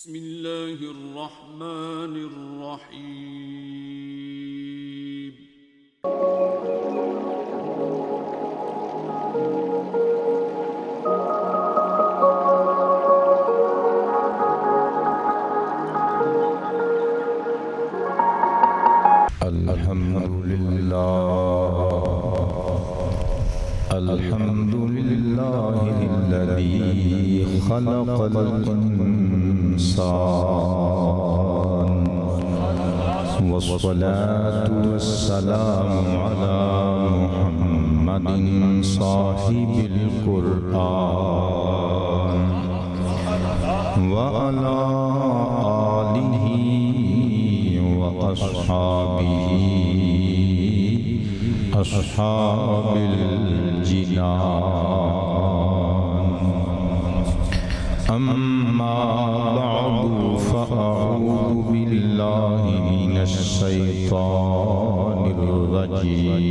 بسم الله الرحمن الرحيم الحمد لله الذي خلق الإنسان والصلاة والسلام على محمد صاحب القرآن وعلى آله وأصحابه أصحاب الجنان أما بعد فأعوذ بالله من الشيطان الرجيم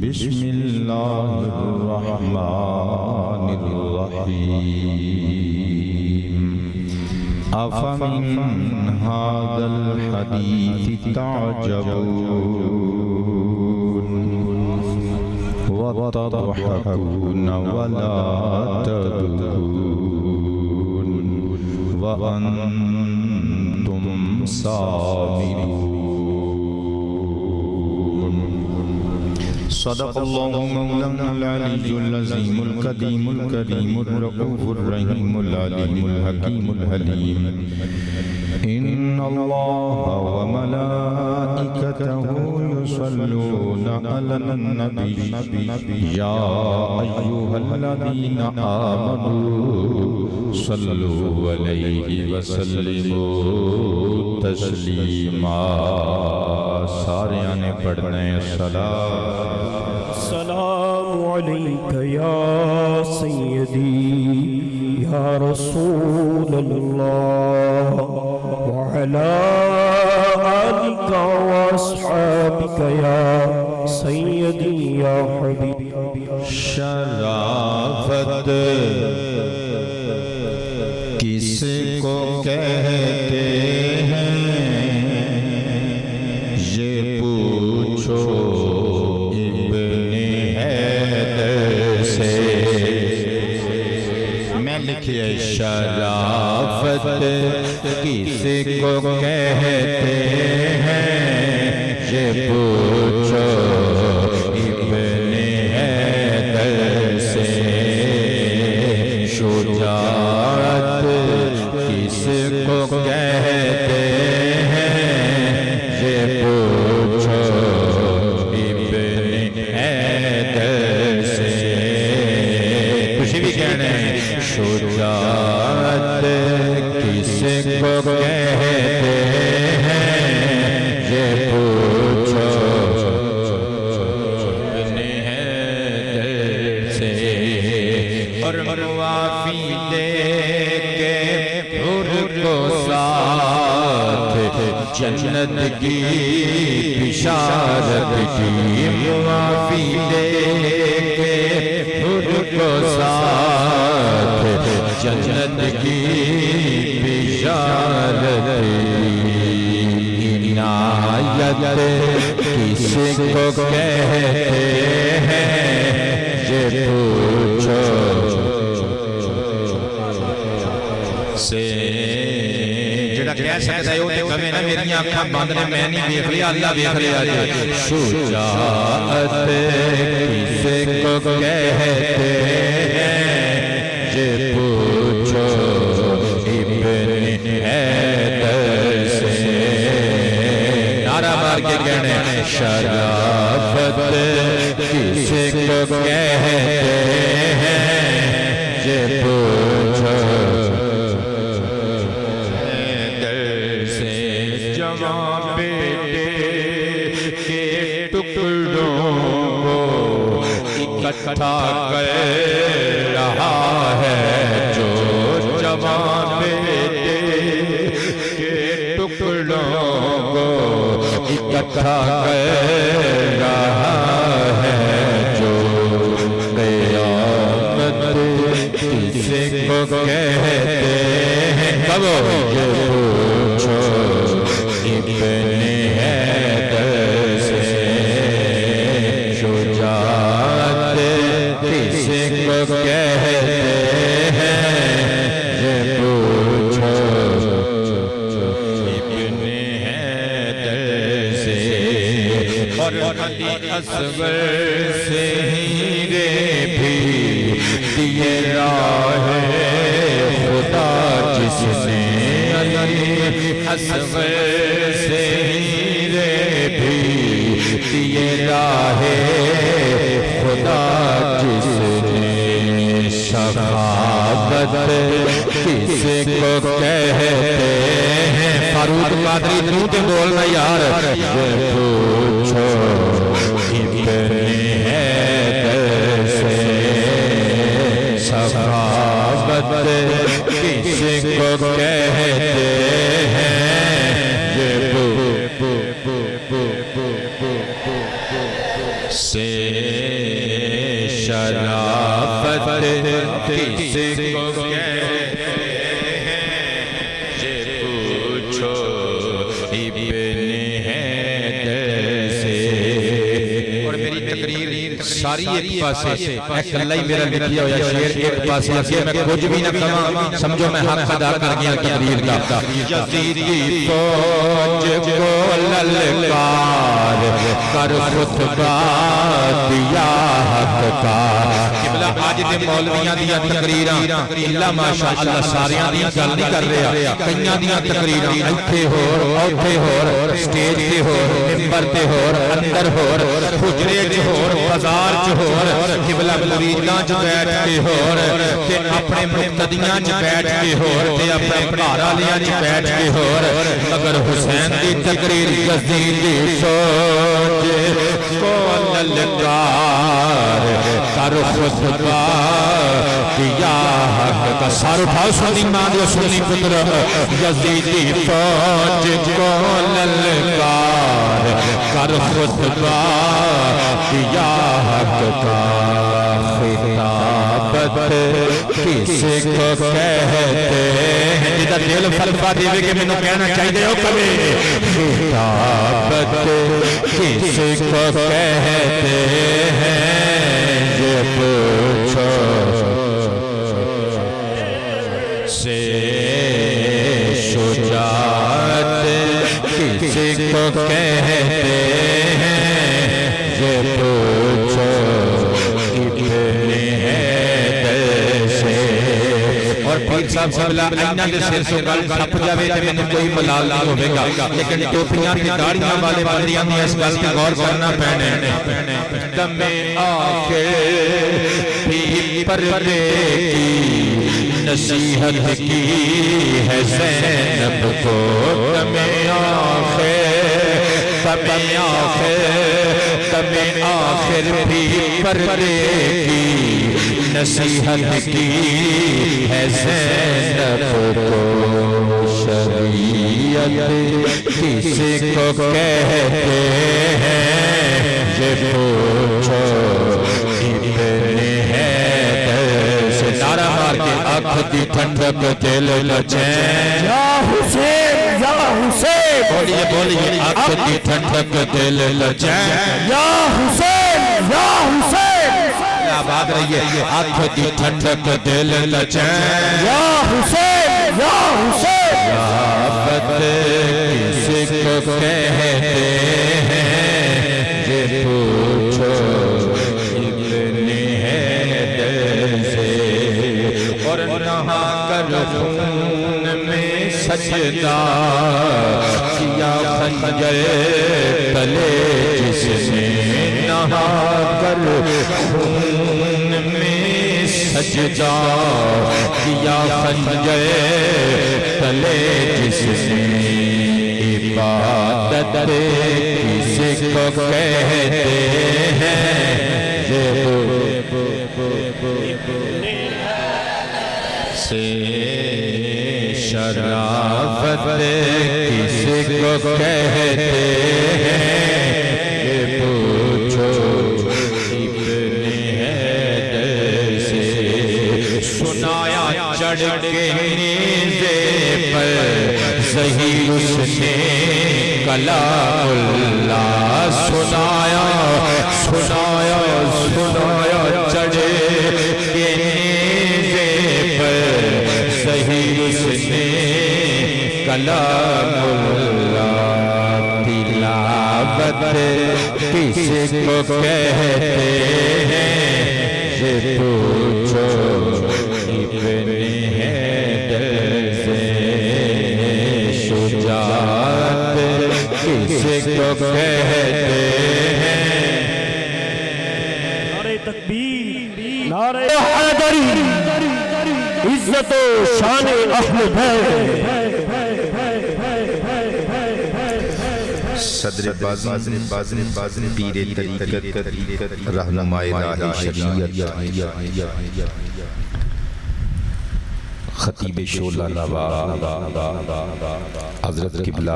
بسم الله الرحمن الرحيم أفمن هذا الحديث تعجبون وتضحكون ولا تبكون وأنتم سامدون صدق الله مولانا العلي العظيم القديم الكريم الرؤوف الرحيم العليم الحكيم الحليم إن الله وملائكته يصلون على النبي يا أيها الذين آمنوا صلوا عليه وسلموا تسليما سارے آنے پڑھنے السلام عليك يا سيدي يا رسول الله وعلى آلك وأصحابك يا سيدي يا حبيبي شرافت کس کو کہتے ہیں یہ پوچھو ابن حیدر سے میں لکھیے شرافت کس کو کہتے ہیں یہ پوچھو ابن حیدر سے شجاعت کس کو کہتے ہیں یہ پوچھو ابن حیدر سے خوشی بھی کہنے شجاعت کس کو کہتے ہیں یہ پوچھو ابن حیدر سے اور مروافی دے کے حر کو ساتھ جنت کی بشارت کی مروافی دے کے حر کو ساتھ جنت کی بشارت عنایت کس کو کہتے ہیں یہ پوچھو سے جڑا کہہ سکتا ہے وہ تے کہے نا میری آنکھاں بند نے میں نہیں دیکھ لیا اللہ دیکھ لیا شجاعت کس کو کہتے ہیں یہ پوچھو ابن حیدر سے نعرہ مار کے کہنے شرافت کس کو کہتے ہیں یہ پوچھو حیدر سے جوان بیٹے کے ٹکڑوں کو اکٹھا کر رہا ہے جو جوان بیٹے کے ٹکڑوں کو اکٹھا کر رہا ہے جو قیامت کس کو کہتے کرو یہ پوچھو ابن حیدر سے شجاعت کس کو کہتے ہیں یہ پوچھو ابن حیدر سے اور علی اصغر سے ہیرے بھی دیے راہ خدا جس نے علی اصغر سے ہیرے بھی دیے راہ خدا جس نے شفاعت کس کو کہتے ہیں فاروق قادری تو تے بولنا یار یہ پوچھو ابن حیدر سے شفاعت کس کو کہتے ہیں یہ سے شرافت کس کو کہتے ہیں یہ پوچھو ابن حیدر سے اور میری تقریر ساری ایک پاسے ایک اللہ ہی میرا لکھیا ہو یا شعر ایک پاسے لکھیا میں کچھ بھی نہ کہاں سمجھو میں حق ادا کر گیا تقریر کا یزیدی فوج کو للکار کر خطبہ دیا حق کا قبلہ آج دے مولویاں دیا تقریراں اللہ ماشاءاللہ ساریاں دیا گل نہیں کر رہا کئیاں دیا تقریراں ایتھے ہور اوتھے ہور سٹیج تے ہور ممبر تے ہور اندر ہور حجرے تے ہور بازار چ ہور قبلہ مریداں چ بیٹھ کے ہور تے اپنے مقتدیاں چ بیٹھ کے ہور تے اپنے گھر والیاں چ بیٹھ کے ہور مگر حسین دی تقریر یزیدی سوچ کو للکار کر خطبہ دیا حق کا سار اٹھاؤ سنی ماں دے سنی پتر یزیدی فوج کو للکار کر خطبہ دیا حق کا خطابت کس کو کہتے ہیں جدہ دل فلفہ دیوے کہ میں نے کہنا چاہیے ہو کبھی خطابت کس کو کہتے ہیں یہ پوچھو سے شجاعت کس کو کہتے ہیں یہ پوچھو ابن حیدر سے اور پیر صاحب سبلا آئینہ دے سر سے گل کھپ جاوے تے میں کوئی ملال نہیں ہوئے گا لیکن ٹوپیاں تے داڑیاں والے بندیاں دی اس گل تے غور کرنا پینے دم آخر بھی پردے کی نصیحت کی ہے زینب کو دم آخر بھی پردے کی نصیحت کی ہے زینب کو شریعت کس کو کہتے ہیں یہ پوچھو ابن حیدر سے نعرہ مار کے آنکھ دی ٹھنڈک دل لچین یا حسین یا حسین بولیے بولیے آنکھ دی ٹھنڈک دل لچین یا حسین یا حسین آباد رہیے آنکھ دی ٹھنڈک دل لچین یا حسین یا حسین شرافت کس کو کہتے ہیں یہ پوچھو ابن حیدر سے اور نہا کر خون میں سجدہ کیا خنجر تلے جس نے نہا کر خون میں سجدہ کیا خنجر تلے جس نے عبادت کس کو کہتے ہیں سے شرافت کس کو کہتے ہیں یہ پوچھو ابن حیدر سے سنایا چڑھ کے نیزے پر ظہیر اس نے کلام اللہ سنایا سنایا سنایا چڑھے کے نیزے پر ظہیر اس نے کلام اللہ تلاوت کس کو کہتے ہیں یہ پوچھو ابن حیدر سے شجاعت کس کو کہتے ہیں نعرہ تکبیر نعرہ حیدری عزت و شان اہل بیت صدر بازن پیر طریقت رہنمائے راہ شریعت خطیب شولہ نوا حضرت قبلہ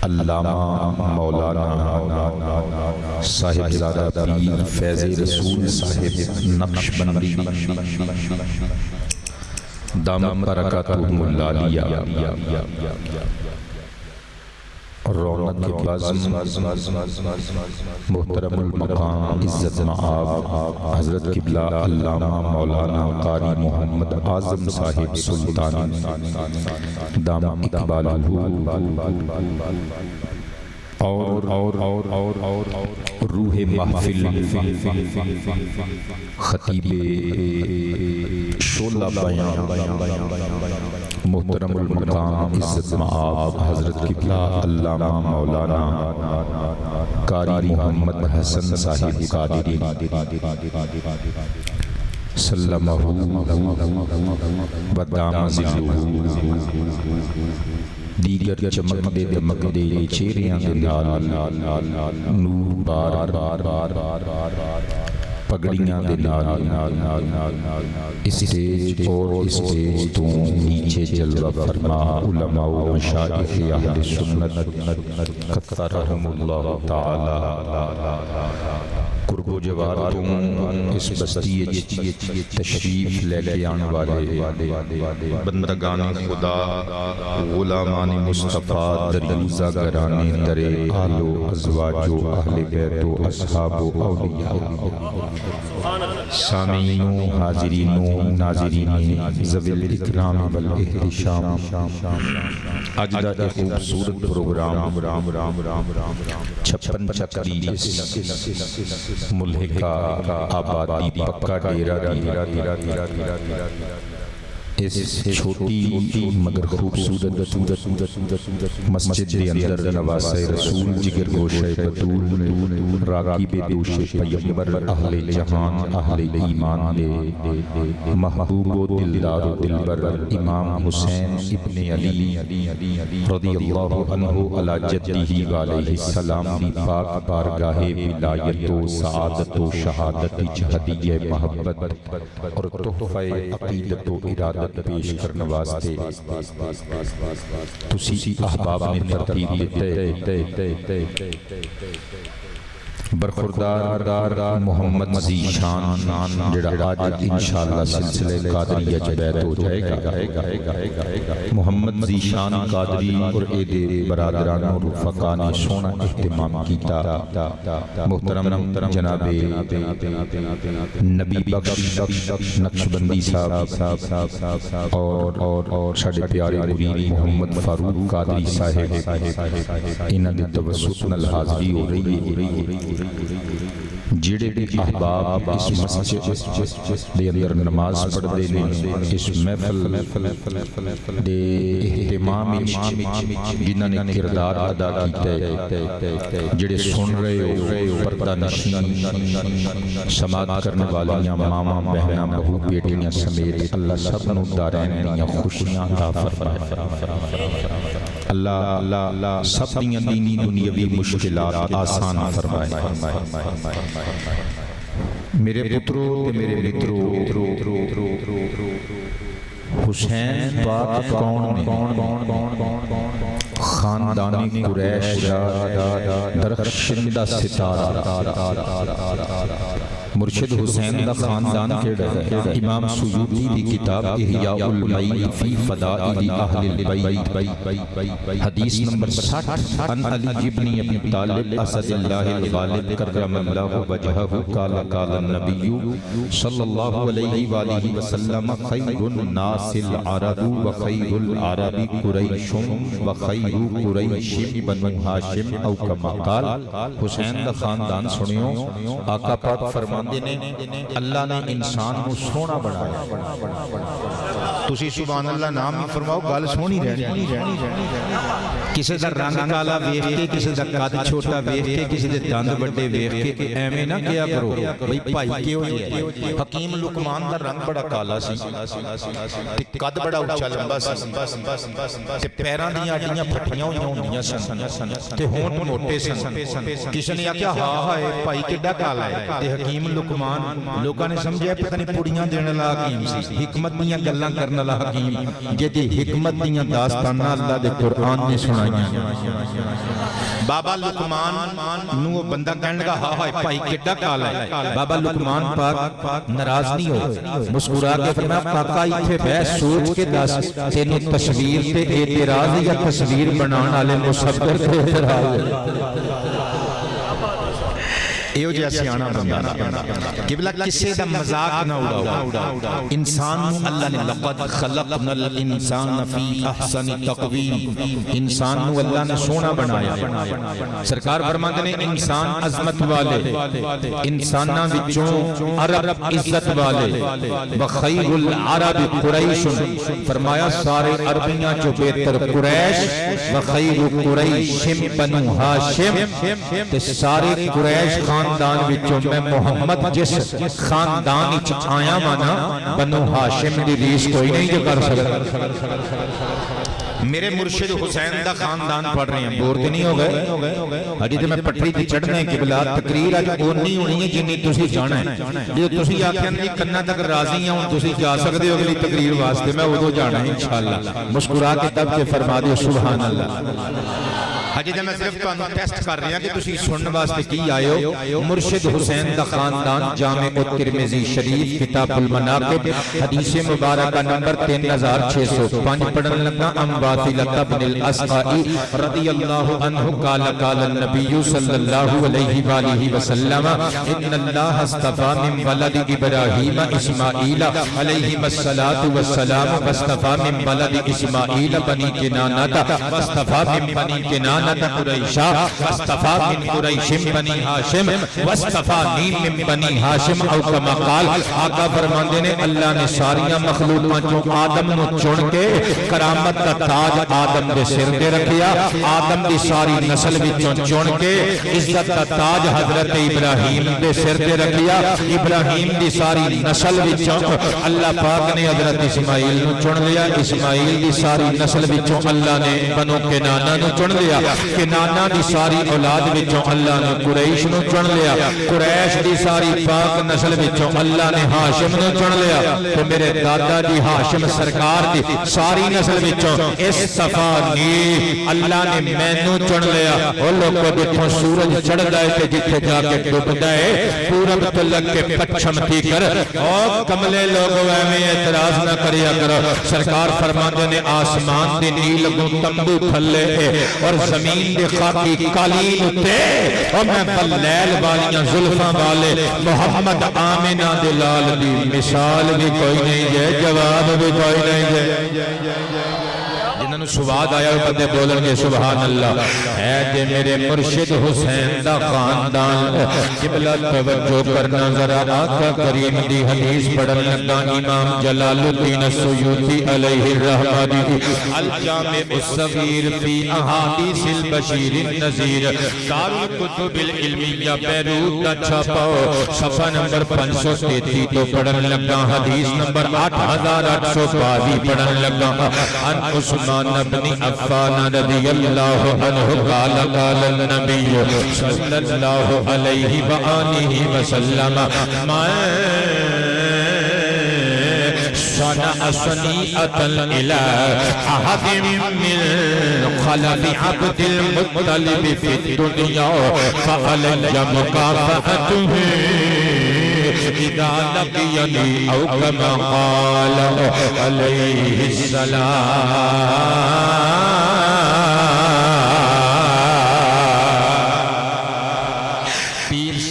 علامہ مولانا صاحب زادہ پیر فیض رسول صاحب نقشبندی دامن برکاتہم العالیہ رونق بازم محترم المقام عزت معاب حضرت قبلہ علامہ مولانا قاری محمد اعظم صاحب سلطان دام اقبالہ اور روح محفل خطیب شولہ بیان محترم المقام عزت معاب حضرت قبلہ علامہ مولانا قاری محمد حسن صاحب قادری سلمہ ودام ذلہ دیگر چمک دے دمک دے چہریاں دے نال نور بار پگڑیاں دے نال اسٹیج اور اسٹیج تو نیچے جلوہ فرما علماء و مشائخ اہل سنت کثرہم اللہ تعالی قرب و جوار تم اس بستی تشریف لے لے آنے والے بندگان خدا غلامان مصطفیٰ دریزہ گرانے درے آل و ازواج و اہل بیت و اصحاب و اولیاء سامعین و حاضرین و ناظرین ذوی الاکرام والاحتشام اجدہ خوبصورت پروگرام 56 چکری ملحقہ آبادی پکا ڈیرہ اس چھوٹی مگر خوبصورت مسجد دے اندر نواسہ رسول جگر گوشہ بطول راغب دوش پیغمبر اہل جہان اہل ایمان دے محبوب و دلدار و دلبر امام حسین ابن علی رضی اللہ عنہ علی جدہ علیہ السلام دی پاک بارگاہ ولایت و سعادت و شہادت جہدیہ محبت اور تحفہ عقیدت و ارادت پیش کرنے واسطے تسی احباب نے ترتیب دیتے برخوردار محمد ذیشان جڑا آج انشاءاللہ سلسلے قادریہ جبیت ہو جائے گا محمد ذیشان قادری اور ایدے برادران اور رفقان سونا اہتمام کیتا محترم جناب نبی بخش نقشبندی صاحب اور شاڑے پیارے مرید محمد فاروق قادری صاحب انہاں دے توسط نال حاضری ہو رہی ہے جڑے بھی احباب اس مسجد دے اندر نماز پڑھ دے نے اس محفل دے اہتمام جنہاں نے کردار ادا کیتے جڑے سن رہے ہو پردہ نشین سماعت کرنے والیاں ماما بہناں بہو بیٹیاں سمیت اللہ سب نو دارین دیاں خوشیاں عطا فرمائے اللہ سب دیاں دینی دنیاوی مشکلات آسان فرمائے میرے پترو میرے مترو حسین پاک کون خاندانی قریش درخشندہ ستارہ مرشد حسین دا خاندان کیڑا ہے؟ امام سیوطی دی کتاب احیاء المیت فی فضائل اہل البیت حدیث نمبر 60 ان علی بن ابی طالب اسد اللہ الغالب کرم اللہ وجہہ قال قال النبی صلی اللہ علیہ وآلہ وسلم خیر الناس العرب وخیر العرب قریش وخیر قریش بنو ہاشم او کما قال۔ حسین دا خاندان سنیو، آقا پاک فرماندے نے اللہ نے انسان کو سونا بنایا۔ تسی سبحان اللہ نام ہی فرماؤ، گل سونی رہنی۔ کسی دا رنگ کالا ویکھ کے، کسی دا قد چھوٹا ویکھ کے، کسی دے دند بڑے ویکھ کے ایویں نہ کیا کرو بھئی بھائی کیوں ہے۔ حکیم لقمان دا رنگ بڑا کالا سی تے قد بڑا اونچا لمبا سی تے پیراں دیاں ہڈیاں پھٹیاں ہوئیاں ہوندیاں سن تے ہونٹ موٹے سن۔ کسی نے آکھیا ہاں ہائے بھائی کیڈا کالا ہے تے حکیم لقمان لوکاں نے سمجھیا پتہ نہیں پوڑیاں دین والا حکیم سی، حکمت دیاں گلاں کرن والا حکیم، جدی حکمت دیاں داستاناں اللہ دے قرآن نے سنائیاں۔ بابا لقمان نو بندہ کہنے لگا ہاں ہائے بھائی کیڈا کالا ہے۔ بابا لقمان پاک ناراض نہیں ہوئے، مسکرا کے فرمایا کاکا ایتھے بیٹھ سوچ کے دس تینوں تصویر تے اعتراض یا تصویر بنان والے مصور تے اعتراض ایو جا سیانا بندہ قبلہ کسے دا مذاق نہ اڑاؤ۔ انسان نو اللہ نے لقد خلقنا الانسان فی احسن تقویم، انسان نو اللہ نے سونا بنایا۔ سرکار فرماتے ہیں انسان عظمت والے، انساناں وچوں عرب عزت والے، وخیر العرب قریش، فرمایا سارے عربیاں جو بہتر قریش، وخیر قریش بنو ہاشم، تے سارے قریش خاندان وچوں میں محمد جس خاندان وچ آیا مانا بنو ہاشم دی ریس کوئی نہیں جو کر سکتا۔ میرے مرشد حسین دا خاندان پڑھ رہے ہیں، بور تے نہیں ہو گئے؟ حجی تے میں پٹری تے چڑھنے کے بلا تقریر اج اونی ہونی ہے جنی تسی جانا ہے۔ جو تسی آکھن دی کناں تک راضی ہیں ہن تسی جا سکدے ہو اگلی تقریر واسطے، میں اودوں جانا ہے انشاءاللہ۔ مسکرا کے تب کے فرما دیو سبحان اللہ۔ حجی تے میں صرف تانوں ٹیسٹ کر رہا کہ تسی سنن واسطے کی آئے ہو۔ مرشد حسین دا خاندان جامع الترمذی شریف کتاب المناقب حدیث مبارکہ نمبر 3605 پڑھن لگا۔ ام واثلۃ بن الاسقاء رضی اللہ عنہ قال قال النبی صلی اللہ علیہ وآلہ وسلم ان اللہ اصطفى من ولد ابراہیم اسماعیل علیہ الصلاۃ والسلام واصطفى من ولد اسماعیل بنی کنانہ واصطفى من بنی کنانہ قریشا واصطفى من قریش بنی ہاشم واصطفانی من بنی ہاشم او کما قال۔ آقا فرماندے نے اللہ نے ساریاں مخلوقاں چوں آدم نو چن کے کرامت دا تاج آدم دے سر تے رکھیا، آدم دی ساری نسل وچوں چن کے عزت دا تاج حضرت ابراہیم دے سر تے رکھیا، ابراہیم دی ساری نسل وچوں اللہ پاک نے حضرت اسماعیل نو چن لیا، اسماعیل دی ساری نسل وچوں اللہ نے بنو کنانہ نو چن لیا، کنانہ دی ساری اولاد وچوں اللہ نے قریش نو چن لیا، قریش دی ساری پاک نسل وچوں اللہ نے ہاشم نو چن لیا، تو میرے دادا جی ہاشم سرکار دی ساری نسل وچوں اصطفانی اللہ نے مینوں چن لیا۔ او لوگوں جتھوں سورج چڑھدا ہے تے جتھے جا کے ڈوبدا ہے پورب تو لگ کے پچھم تھی کر، او کملے لوگوں ایویں اعتراض نہ کریا کرو۔ سرکار فرماندے نے آسمان دی نیل کو تمبو تھلے اور زمین دے خاکی قالین تے، اور میں بلیل والیاں زلفاں والے محمد آمنہ دے لال دی مثال بھی کوئی نہیں ہے، جواب بھی کوئی نہیں ہے۔ جنہوں نے سواد آیا وہ بندے بولن گے سبحان اللہ۔ اے جے میرے مرشد حسین دا خاندان، قبلہ توجہ کرنا ذرا آقا کریم دی حدیث پڑھن لگا۔ امام جلال الدین السیوطی علیہ الرحمہ دی الجامع الصغیر فی احادیث البشیر النذیر دار الکتب العلمیہ بیروت کا چھاپاؤ صفحہ نمبر 533 تو پڑھن لگا۔ حدیث نمبر 8822 پڑھن لگا۔ ان عثمان بن عفان رضی اللہ عنہ قال قال النبی صلی اللہ علیہ وآلہ وسلم صنع صنیعة إلى أحد من خلف عبد المطلب في الدنيا فعلي مكافأته اذا لقيني او كما قال عليه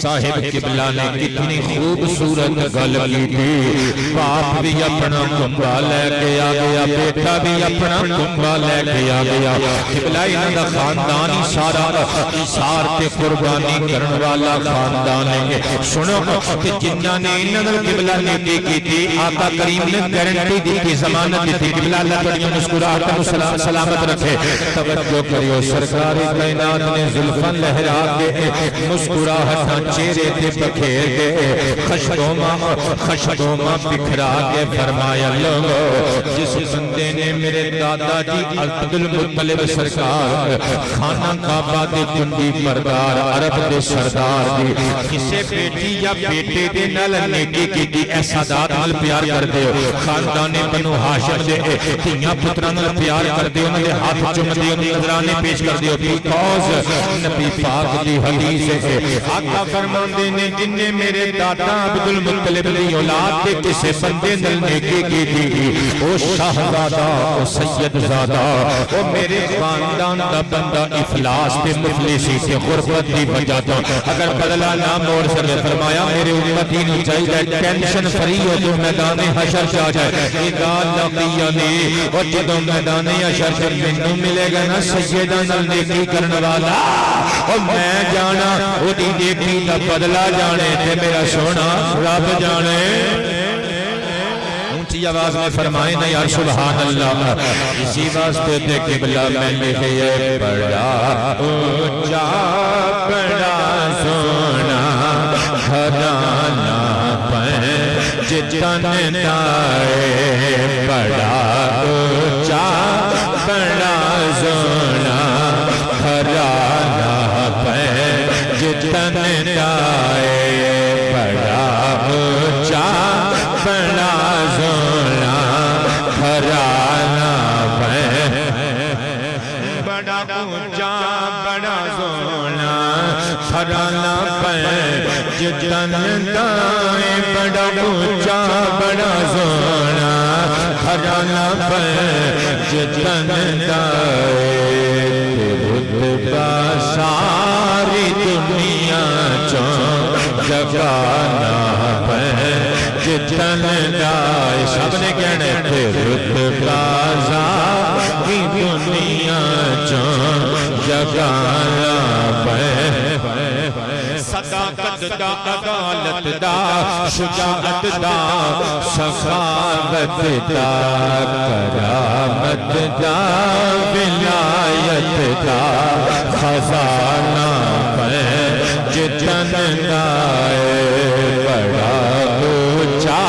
صاحب قبلہ نے کتنی خوبصورت گل کی تھی باپ بھی اپنا کنبا لے کے آ گیا بیٹا بھی اپنا کنبا لے کے آ گیا قبلہ انہاں دا خاندان ہی سارا اثار تے قربانی کرن والا خاندان ہے سنو کہ جنہاں نے انہاں دا قبلہ نیکی کی تھی آقا کریم نے گارنٹی دی تھی ضمانت دی تھی قبلہ اللہ بڑی مسکراہٹ سلامت رکھے توجہ کریو سرکار کائنات نے زلفاں لہرا کے مسکراہٹ چہرے تے بکھیر کے خشدوما بکھرا کے فرمایا لوگو جس بندے نے میرے دادا جی عبدالمطلب سرکار خانہ کعبہ دے کنڈی بردار عرب دے سردار دی کسے بیٹی یا بیٹے دے نال نیکی کی دی احسادات نال پیار کر دے خاندان بنو ہاشم دے تیاں پتران نال پیار کر دے انہوں نے ہاتھ چوم دے انہوں نے نظرانے پیش کر دے بیکوز نبی پاک دی حدیث ہے آقا فرمان دینے جنہیں میرے دادا عبدالمطلب دی اولاد دے کسے بندے نل نیکی کی تھی او شاہزادہ او سید زادہ او میرے خاندان دا بندہ افلاس تے مفلسی تے غربت دی وجہ تو اگر بدلہ نہ موڑ سکے فرمایا میرے امتین چاہیے ٹینشن فری ہو جو میدان حشر سے آ جائے اذا لقیانی اور جدو میدان حشر سے منو ملے گا نا سیدہ نل نیکی کرنے والا اور میں جانا وہ دی نیکی دا بدلہ جانے تے میرا سونا رب جانے اونچی آواز میں فرمائیں نا یار سبحان اللہ اسی واسطے تے قبلہ میں لکھے بڑا اونچا بڑا سونا گھرانا پنجتن دائے بڑا اونچا بڑا سونا گھرانا جتن دائے بڑا اونچا بڑا سونا گھرانا بڑا اونچا بڑا سونا گھرانا جتن دائے بڑا اونچا بڑا سونا گھرانا جتن دائے رتبہ ساری دنیا چون جگانا جتن دائے سب نے کہنے تھے رتبہ ساری دنیا چون جگانا صداقت دا عدالت دا شجاعت دا سخاوت دا کرامت دا ولایت دا خزانہ جتن دائے بڑا اونچا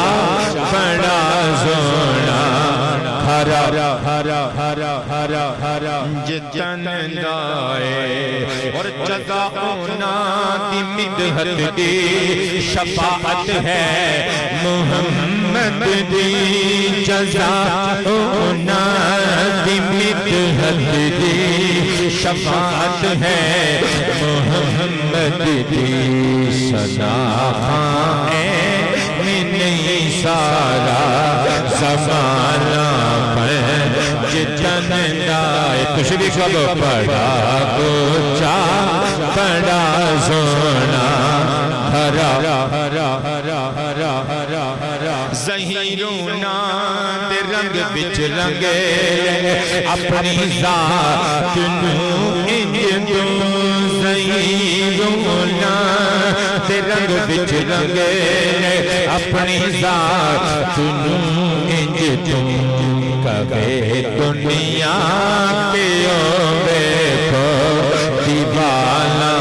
بڑا سونا جتن دائے اور جزاؤنا دی مدحت دی شفاعت ہے محمد دی جزاؤنا دی مدحت دی شفاعت ہے محمد دی صداقہ میں نہیں سارا زمانہ جتن دائے تشریف کو پڑا اونچا بڑا سونا ظہیرونا دے رنگ بچ رنگے اپنی ذات نو انجو ظہیرونا دے رنگ بچ رنگے اپنی ذات نو انجو کبھی دنیا کے دیکھو دیوانا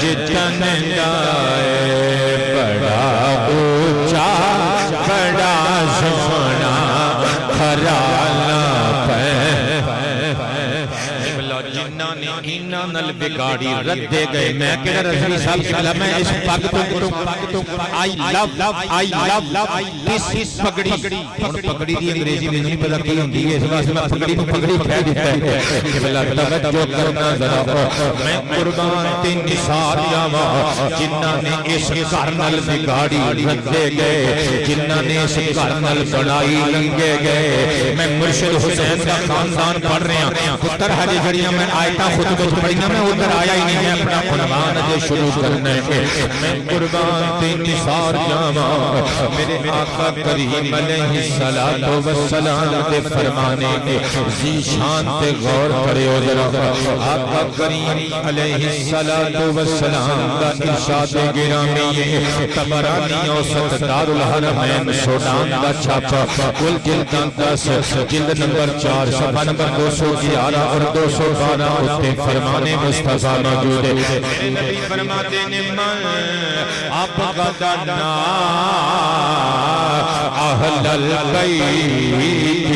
جتن دائے بڑا اونچا بڑا سونا گھرانا جنہاں نے نل بگاڑی ردے گئے میں کہنا رضوی صاحب قبلہ میں اس پگ تو آئی لو دس پگڑی پگڑی دی انگریزی میں نہیں پتا کی ہوندی ہے اس واسطے میں پگڑی کو پگڑی کہہ دیتا ہے قبلہ توجہ کرنا ذرا میں قربان تے نثار جاواں جنہاں نے اس گھر نال بگاڑی ردے گئے جنہاں نے اس گھر نال بڑائی لنگے گئے میں مرشد حسین کا خاندان پڑھ رہا ہوں پتر حج جڑیاں میں آیتاں خطبے وچ پڑھیاں میں ادھر آیا ہی نہیں میں اپنا عنوان اجے شروع کرنے کے میں قربان تے نثار جاواں میرے آقا کریم علیہ الصلوۃ والسلام دے فرمانے کے ذی شان تے غور کریو ذرا آقا کریم علیہ الصلوۃ والسلام دا ارشاد گرامی ہے طبرانی اوسط دارالحرمین سوڈان دا چھاپا کل جلداں 10 جلد نمبر 4 صفحہ نمبر 211 اور 212 اتے فرمانے مصطفیٰ موجود ہے نبی فرماتے ہیں من ابغضنا اہل البیت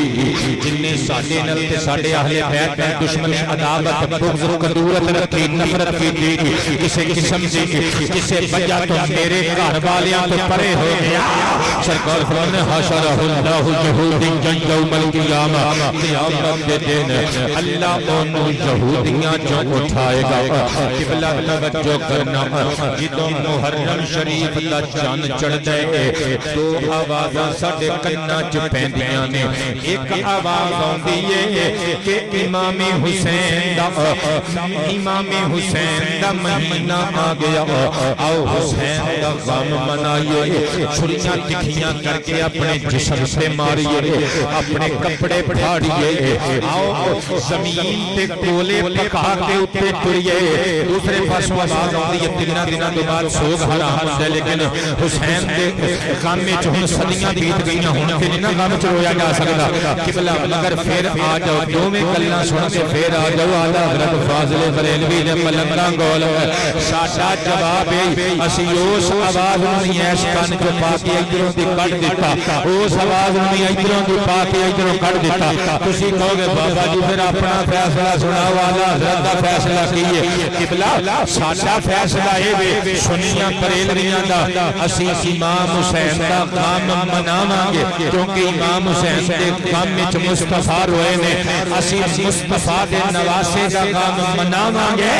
جن نے ساڈے نال تے ساڈے اہل بیت تے دشمنی عداوت بغض کدورت رکھی نفرت کی تھی کسی قسم دی کسی وجہ تو میرے گھر والیاں تو پرے ہو گیا سرکار فرمانے حاشر اللہ یہودی یوم القیامہ قیامت کے دن اللہ ان یہودیاں جو اٹھائے گا قبلہ توجہ کرنا جدوں محرم شریف دا چاند چڑھ جائے دو آوازاں ساڈے کناں چ پیندیاں نے ایک آواز آندی ہے کہ امام حسین دا مہینہ آ گیا آؤ حسین دا غم منائیے چھریاں تکھیاں کر کے اپنے جسم سے ماریے اپنے کپڑے پھاڑیے آؤ زمین تے کولے پکا کے اوپر ٹریے دوسرے پاسوں آواز آندی ہے تینا دنوں کے بعد سوگ حرام ہے لیکن حسین دے غم وچ ہن صدیاں بیت گئیاں ہن تے نہ غم چ رویا جا سکدا قبلہ مگر پھر آ جاؤ دوویں گلاں سن کے پھر آ جاؤ اعلی حضرت فاضل بریلوی نے ملنگاں گول ساڈا جواب ہے اسی اس آواز نوں ایش کن جو پا کے ادھروں دی کڈ دتا اس آواز نوں ادھروں دی پا کے ادھروں کڈ دتا تسی کہو گے بابا جی پھر اپنا فیصلہ سناؤ اعلی حضرت دا فیصلہ کی ہے قبلہ ساڈا فیصلہ اے وے سنیاں بریلویاں دا اسی امام حسین دا غم مناواں گے کیونکہ امام حسین دے غم وچ مصطفیٰ روئے نے اسی مصطفیٰ دے نواسے دا غم مناواں گے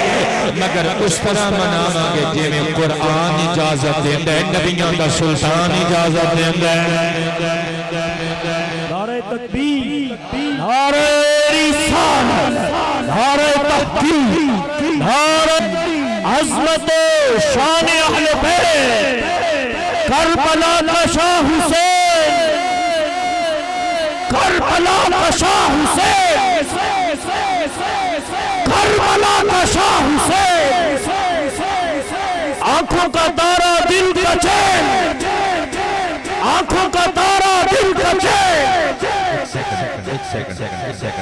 مگر اس طرح مناواں گے جویں قرآن اجازت دیندا ہے نبیاں دا سلطان اجازت دیندا ہے نعرہ تکبیر نعرہ رسالت نعرہ تحقیق نعرہ عظمت و شان اہل بیت کربلا کا شاہ حسین کربلا کا شاہ حسین کربلا کا شاہ حسین آنکھوں کا تارا دل کا چین آنکھوں کا تارا دل کا چین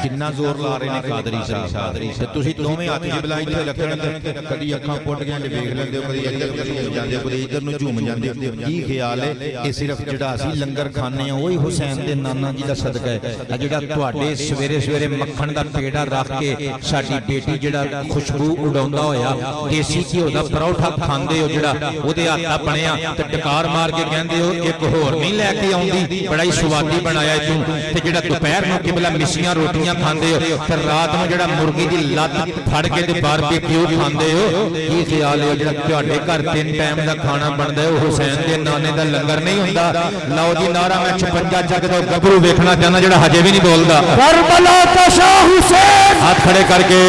کتنا زور لا رہے ہیں قادری صاحب تے تسی دوویں ہاتھ جبلا ایتھے رکھن کدی اکھاں پٹ گیاں تے ویکھ لیندے ہو کدی ادھر جاندے ہو کدی ادھر نوں جھوم جاندے ہو کی خیال ہے کہ صرف جڑا اسی لنگر کھانے ہیں وہی حسین دے نانا جی دا صدقہ ہے جڑا تواڈے سویرے سویرے مکھن دا پیڑا رکھ کے ساڈی بیٹی جڑا خوشبو اڈاوندا ہویا دیسی گھیو دا پروٹھا کھاندے ہو جڑا اودے آٹا بنیا تے ٹکار مار کے کہندے ہو ایک ہور نہیں لے کے آوندی بڑا ہی سوادی بنایا تو تے جڑا دوپہر نوں قبلہ مشیاں روٹیاں کھاندے ہو تے رات نوں جڑا مرغی دی لت پھڑ کے تے باربیکیو کھاندے ہو کی خیال ہے جڑا تواڈے گھر 3 ٹائم دا کھانا بندا ہے حسین دے نانے دا لنگر نہیں ہوندا لو جی نعرہ میں 56 جگ دا گبرو ویکھنا چاہنا جڑا ہجے بھی نہیں بولدا کربلا کا شاہ حسین ہاتھ کھڑے کر کے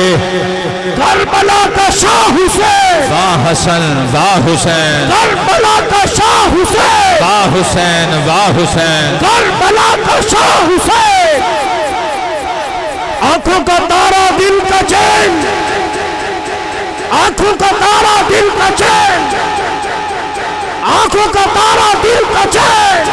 کربلا کا شاہ حسین واہ حسن واہ حسین کربلا کا شاہ حسین واہ حسین واہ حسین کربلا کا شاہ حسین آنکھوں کا تارا دل کا چین آنکھوں کا تارا دل کا چین آنکھوں کا تارا دل کا چین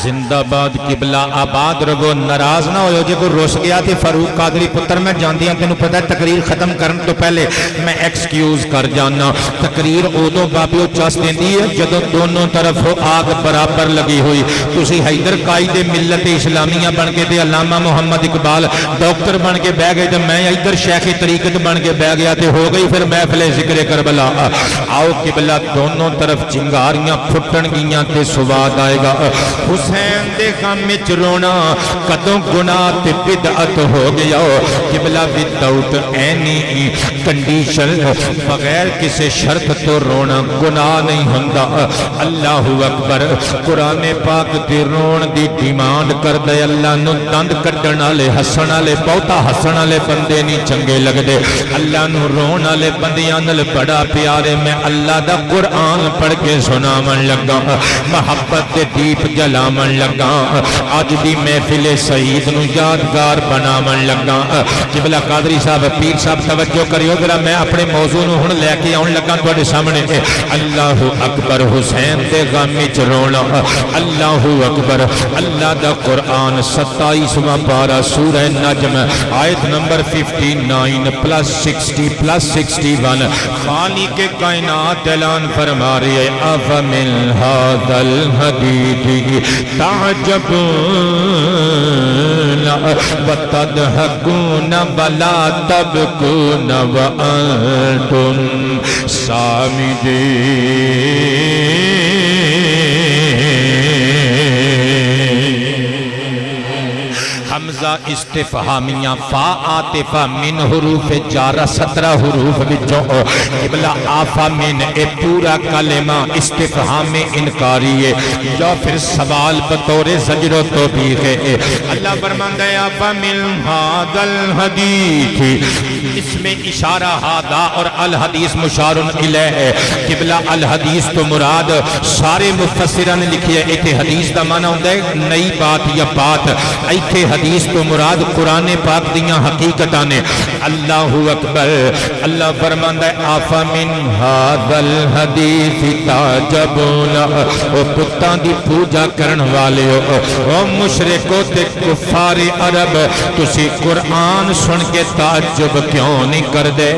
زندہ باد قبلہ آباد رہو ناراض نہ ہو جے کوئی روس گیا تھی فاروق قادری پتر میں جاندی ہوں تینوں پتہ ہے تقریر ختم کرن تو پہلے میں ایکسکیوز کر جانا تقریر ادو بابیو چاس دیندی ہے جدو دونوں طرف آگ برابر لگی ہوئی تسی حیدر قائد ملت اسلامیہ بن کے تے علامہ محمد اقبال ڈاکٹر بن کے بہ گئے تے میں ادھر شیخ طریقت بن کے بہ گیا تے ہو گئی پھر محفل ذکر کربلا آؤ قبلہ دونوں طرف چنگاریاں پھٹن گیاں تے سواد آئے گا حسین دے غم وچ رونا کدوں گناہ تے بدعت ہو گیا قبلہ وداؤٹ اینی کنڈیشن بغیر کسی شرط تو رونا گناہ نہیں ہوندا اللہ اکبر قرآن پاک دی رون دی ڈیمانڈ کر دے اللہ نو دند کڈن والے ہسن والے بہتا ہسن والے بندے نہیں چنگے لگدے اللہ نو رون والے بندیاں نال بڑا پیارے میں اللہ دا قرآن پڑھ کے سناون لگا محبت دے دیپ جلاون لگا اج دی محفل سعید نو یادگار بناون لگا قبلہ قادری صاحب پیر صاحب توجہ کریو ذرا میں اپنے موضوع نو ہن لے کے آن لگا تواڈے سامنے اللہ اکبر حسین دے غم وچ رونا اللہ اکبر اللہ دا قرآن 27واں پارہ سورہ نجم آیت نمبر 59 پلس 60 پلس 61 خالق کائنات اعلان فرما رہی ہے افمن ھذا الحدیث تعجبون وتضحكون ولا تبكون وأنتم صامدون حمزہ استفہامیہ فا آتفہ من حروف جارہ 17 حروف بچوں قبلہ آفا من اے پورا کلمہ استفہام انکاری ہے یا پھر سوال بطور زجر و توبیخ ہے اللہ فرماندہ ہے آفا من ھذا الحدیث اس میں اشارہ ہادہ اور الحدیث مشار الیہ ہے قبلہ الحدیث تو مراد سارے مفسران نے لکھی ہے ایتھے حدیث دا معنی ہوتا ہے نئی بات یا بات ایتھے حدیث تو مراد قرآن پاک دیاں حقیقتاں نے اللہ اکبر اللہ فرماندا ہے آفا من ھذا الحدیث تعجبون او بتاں دی پوجا کرن والے او مشرکو تے کفار عرب تسی قرآن سن کے تعجب کیوں نہیں کر دے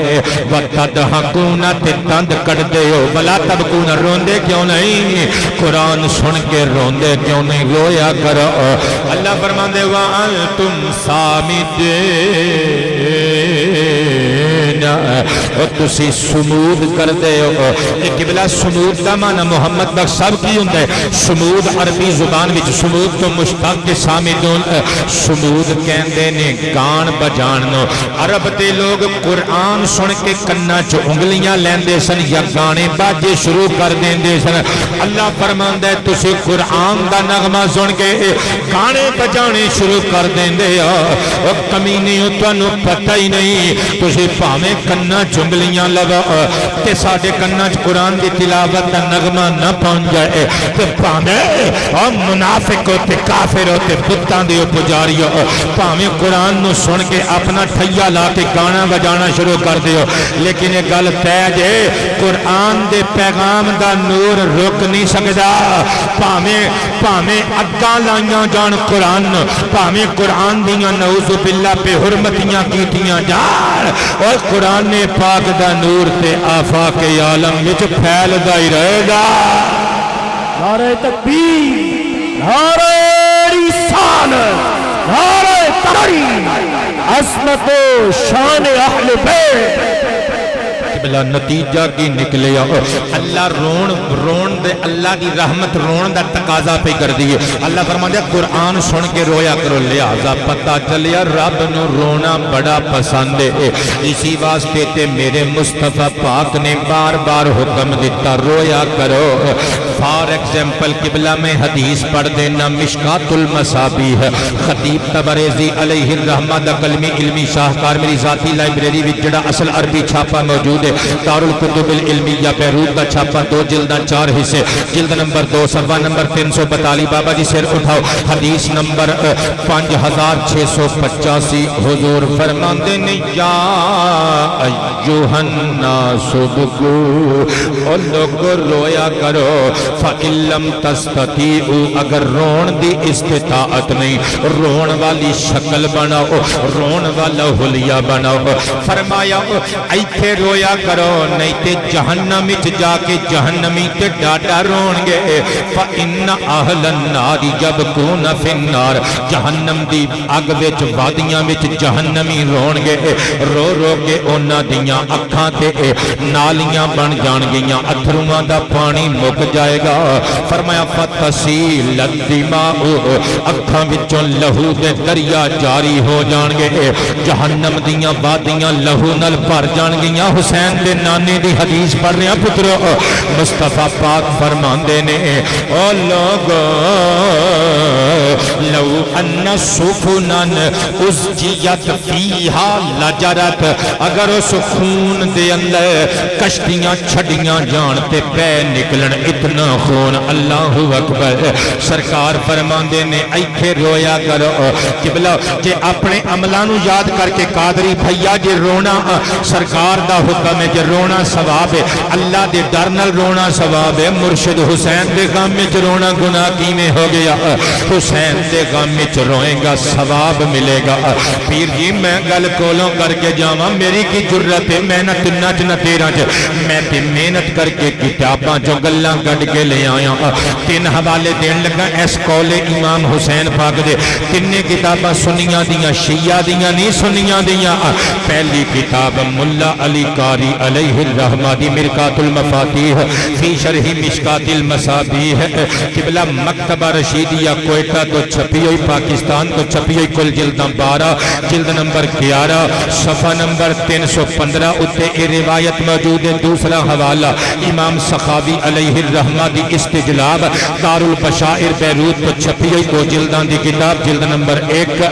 وتضحکون تے دند کڈ دے ہو بلا تبکون روندے کیوں نہیں قرآن سن کے روندے کیوں نہیں رویا کرو اللہ فرماندے وانتم صامدون اور تسی سمود کر دے ہو قبلہ سمود دا معنی محمد بخش صاحب کی ہوندہ ہے سمود عربی زبان وچ سمود تو مشتق کے سامدون سمود کہندے نے گان بجانو عرب دے لوگ قرآن سن کے کنہ چ انگلیاں لیندے سن یا گانے باجے شروع کر دیندے سن اللہ فرماندا ہے تسی قرآن دا نغمہ سن کے گانے بجانے شروع کر دیندے ہو کمینے ہو تانوں پتہ ہی نہیں تسی پاویں کنہ چنگلیاں لگا تے ساڈے کنہ چ قرآن دی تلاوت دا نغمہ نہ پہنچ جائے تے پاویں منافق تے کافر تے بتاں دے پجاری پاویں قرآن نو سن کے اپنا ٹھیا لا کے گانا بجانا شروع کر دیو لیکن یہ گل طے جے قرآن دے پیغام دا نور رک نہیں سکدا پاویں اگاں لائیاں جان قرآن پاویں قرآن دیاں نعوذ باللہ پہ حرمتیاں کیتیاں جان اور قرآن پاک دا نور تے آفاق عالم وچ پھیلدا ہی رہے گا نعرہ تکبیر نعرہ رسالت نعرہ تحریر عظمت و شان اہل بیت بلا نتیجہ کی نکلے اللہ رون دے اللہ دی رحمت رون دا تقاضا پہ کر دیئے اللہ فرمایا قرآن سن کے رویا کرو لہذا پتہ چلیا رب نو رونا بڑا پسند ہے اسی واسطے تے میرے مصطفیٰ پاک نے بار بار حکم دیتا رویا کرو فار ایگزامپل قبلہ میں حدیث پڑھ دینا مشکات المصابیح ہے خطیب تبریزی علیہ الرحمہ دا کلمی علمی شاہکار میری ذاتی لائبریری وچ جڑا اصل عربی چھاپا موجود ہے دارالکتب العلمیہ بیروت کا چھاپا 2 جلداں 4 حصے جلد نمبر 2 صفحہ نمبر 342 بابا جی سر اٹھاؤ حدیث نمبر 5685 حضور فرماندے نے یا ایوہ الناس بکو اور لوگ رویا کرو فَإِن لَمْ تَسْتَطِيعُوا اگر رون دی استطاعت نہیں رون والی شکل بناؤ رون والا حلیہ بناؤ فرمایا ایتھے رویا کرو نہیں تے جہنم وچ جا کے جہنمی تے ڈاٹا رون گے فَإِنَّ أَهْلَ النَّارِ يَبْكُونَ فِي النَّارِ جہنم دی اگ وچ وادیاں وچ جہنمی رون گے رو رو کے انہاں دیاں اکھاں تے نالیاں بن جان گیاں اتھرواں دا پانی مک جائے گا فرمایا فَتَسِيلَ الدِّمَاءُ اکھاں وچوں لہو دے دریا جاری ہو جان گے جہنم دیاں وادیاں لہو نال بھر جان گیاں حسین دے نانے دی حدیث پڑھ رہے ہیں پترو مصطفیٰ پاک فرماندے نے او لوگو لو ان سفنن اسجیت فیہا لجرت اگر اس خون دے اندر کشتیاں چھڑیاں جان تے پے نکلن اتنا خون اللہ اکبر سرکار فرماندے نے ایتھے رویا کرو قبلہ جے اپنے عملانو یاد کر کے قادری بھیا جے رونا سرکار دا حکم ہے جے رونا ثواب ہے اللہ دے ڈر نال رونا ثواب ہے مرشد حسین دے غم وچ رونا گناہ کیویں ہو گیا حسین دے غم وچ روئے گا ثواب ملے گا پیر جی میں گل کولوں کر کے جاواں میری کی جرت ہے محنت نچ نہ تیرا چ میں تے محنت کر کے کتاباں جو گلاں کڈ کے لے آیا 3 حوالے دین لگا اس قول امام حسین پاک دے 3 کتاباں سنیاں دیاں شیعہ دیاں نہیں سنیاں دیاں پہلی کتاب ملا علی قاری علیہ الرحمہ دی مرکات المفاتیح فی شرح مشکات المصابیح قبلہ مکتبہ رشیدیہ کوئٹہ تو چھپی ہوئی پاکستان تو چھپی ہوئی کل جلداں 12 جلد نمبر 11 صفحہ نمبر 315 اتے روایت موجود ہے دوسرا حوالہ امام سخاوی علیہ الرحمہ دی استجلاب دار البشائر بیروت تو چھپی ہوئی 2 جلداں دی کتاب جلد نمبر 1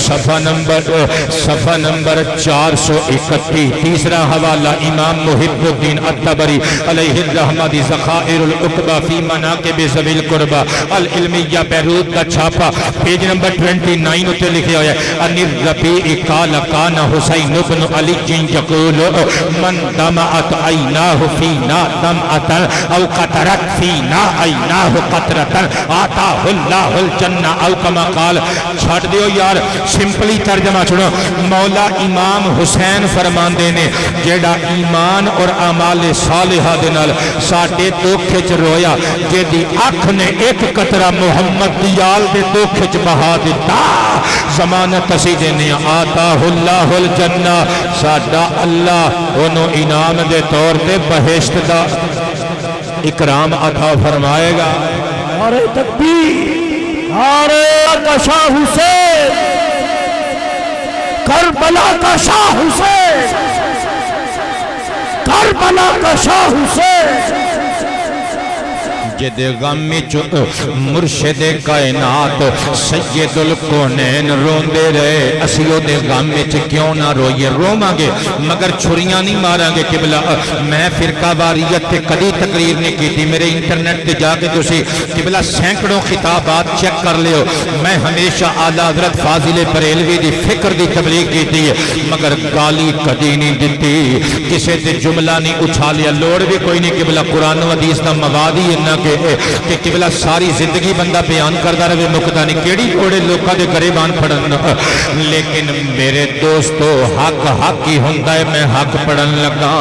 صفحہ نمبر 431 تیسرا حوالہ امام محب الدین الطبری علیہ الرحمہ دی ذخائر العقبہ فی مناقب ذوی القربہ العلمیہ بیروت کا چھاپا پیج نمبر 29 اتے لکھے ہوئے ان الربیع قال کان حسین بن علی جن یقول من دمعت عیناہ فینا دمعت او قطرت فینا عیناہ قطرت آتاہ اللہ الجنہ او کما قال چھٹ دیو یار سمپلی ترجمہ چھوڑو مولا امام حسین فرماندے نے جیڑا ایمان اور اعمال صالحہ دنال ساٹے دوکھچ رویا جے دی اکھ نے ایک قطرہ محمد دیال دے دوکھچ بہا دیتا زمانت تسی دینے آتاہ اللہ الجنہ ساڑا اللہ انہوں انعام دے طور دے بہشت دا اکرام عطا فرمائے گا نعرہ تکبیر نعرہ کا شاہ حسین کربلا کا شاہ حسین کربلا کا شاہ حسین جد غم مرشد کائنات سید الکونین روندے رہے اسیو دے غم کیوں نہ روئیے روماں گے مگر چھریاں نہیں ماراں گے قبلہ میں فرقہ واریت تے کدی تقریر نہیں کی تھی میرے انٹرنیٹ تے جا کے تسی قبلہ سینکڑوں خطابات چیک کر لیو میں ہمیشہ اعلیٰ حضرت فاضل بریلوی دی فکر دی تبلیغ کی تھی مگر گالی کدی نہیں دیتی کسے تے جملہ نہیں اچھالیا لوڑ بھی کوئی نہیں قبلہ قرآن و حدیث دا مواد ہی انہاں کے کہ قبلہ ساری زندگی بندہ بیان کردہ رہے مقدہ نہیں کیڑی اوڑے لوکا دے گریبان پڑھن لیکن میرے دوستو حق ہی ہوندہ ہے میں حق پڑھن لگا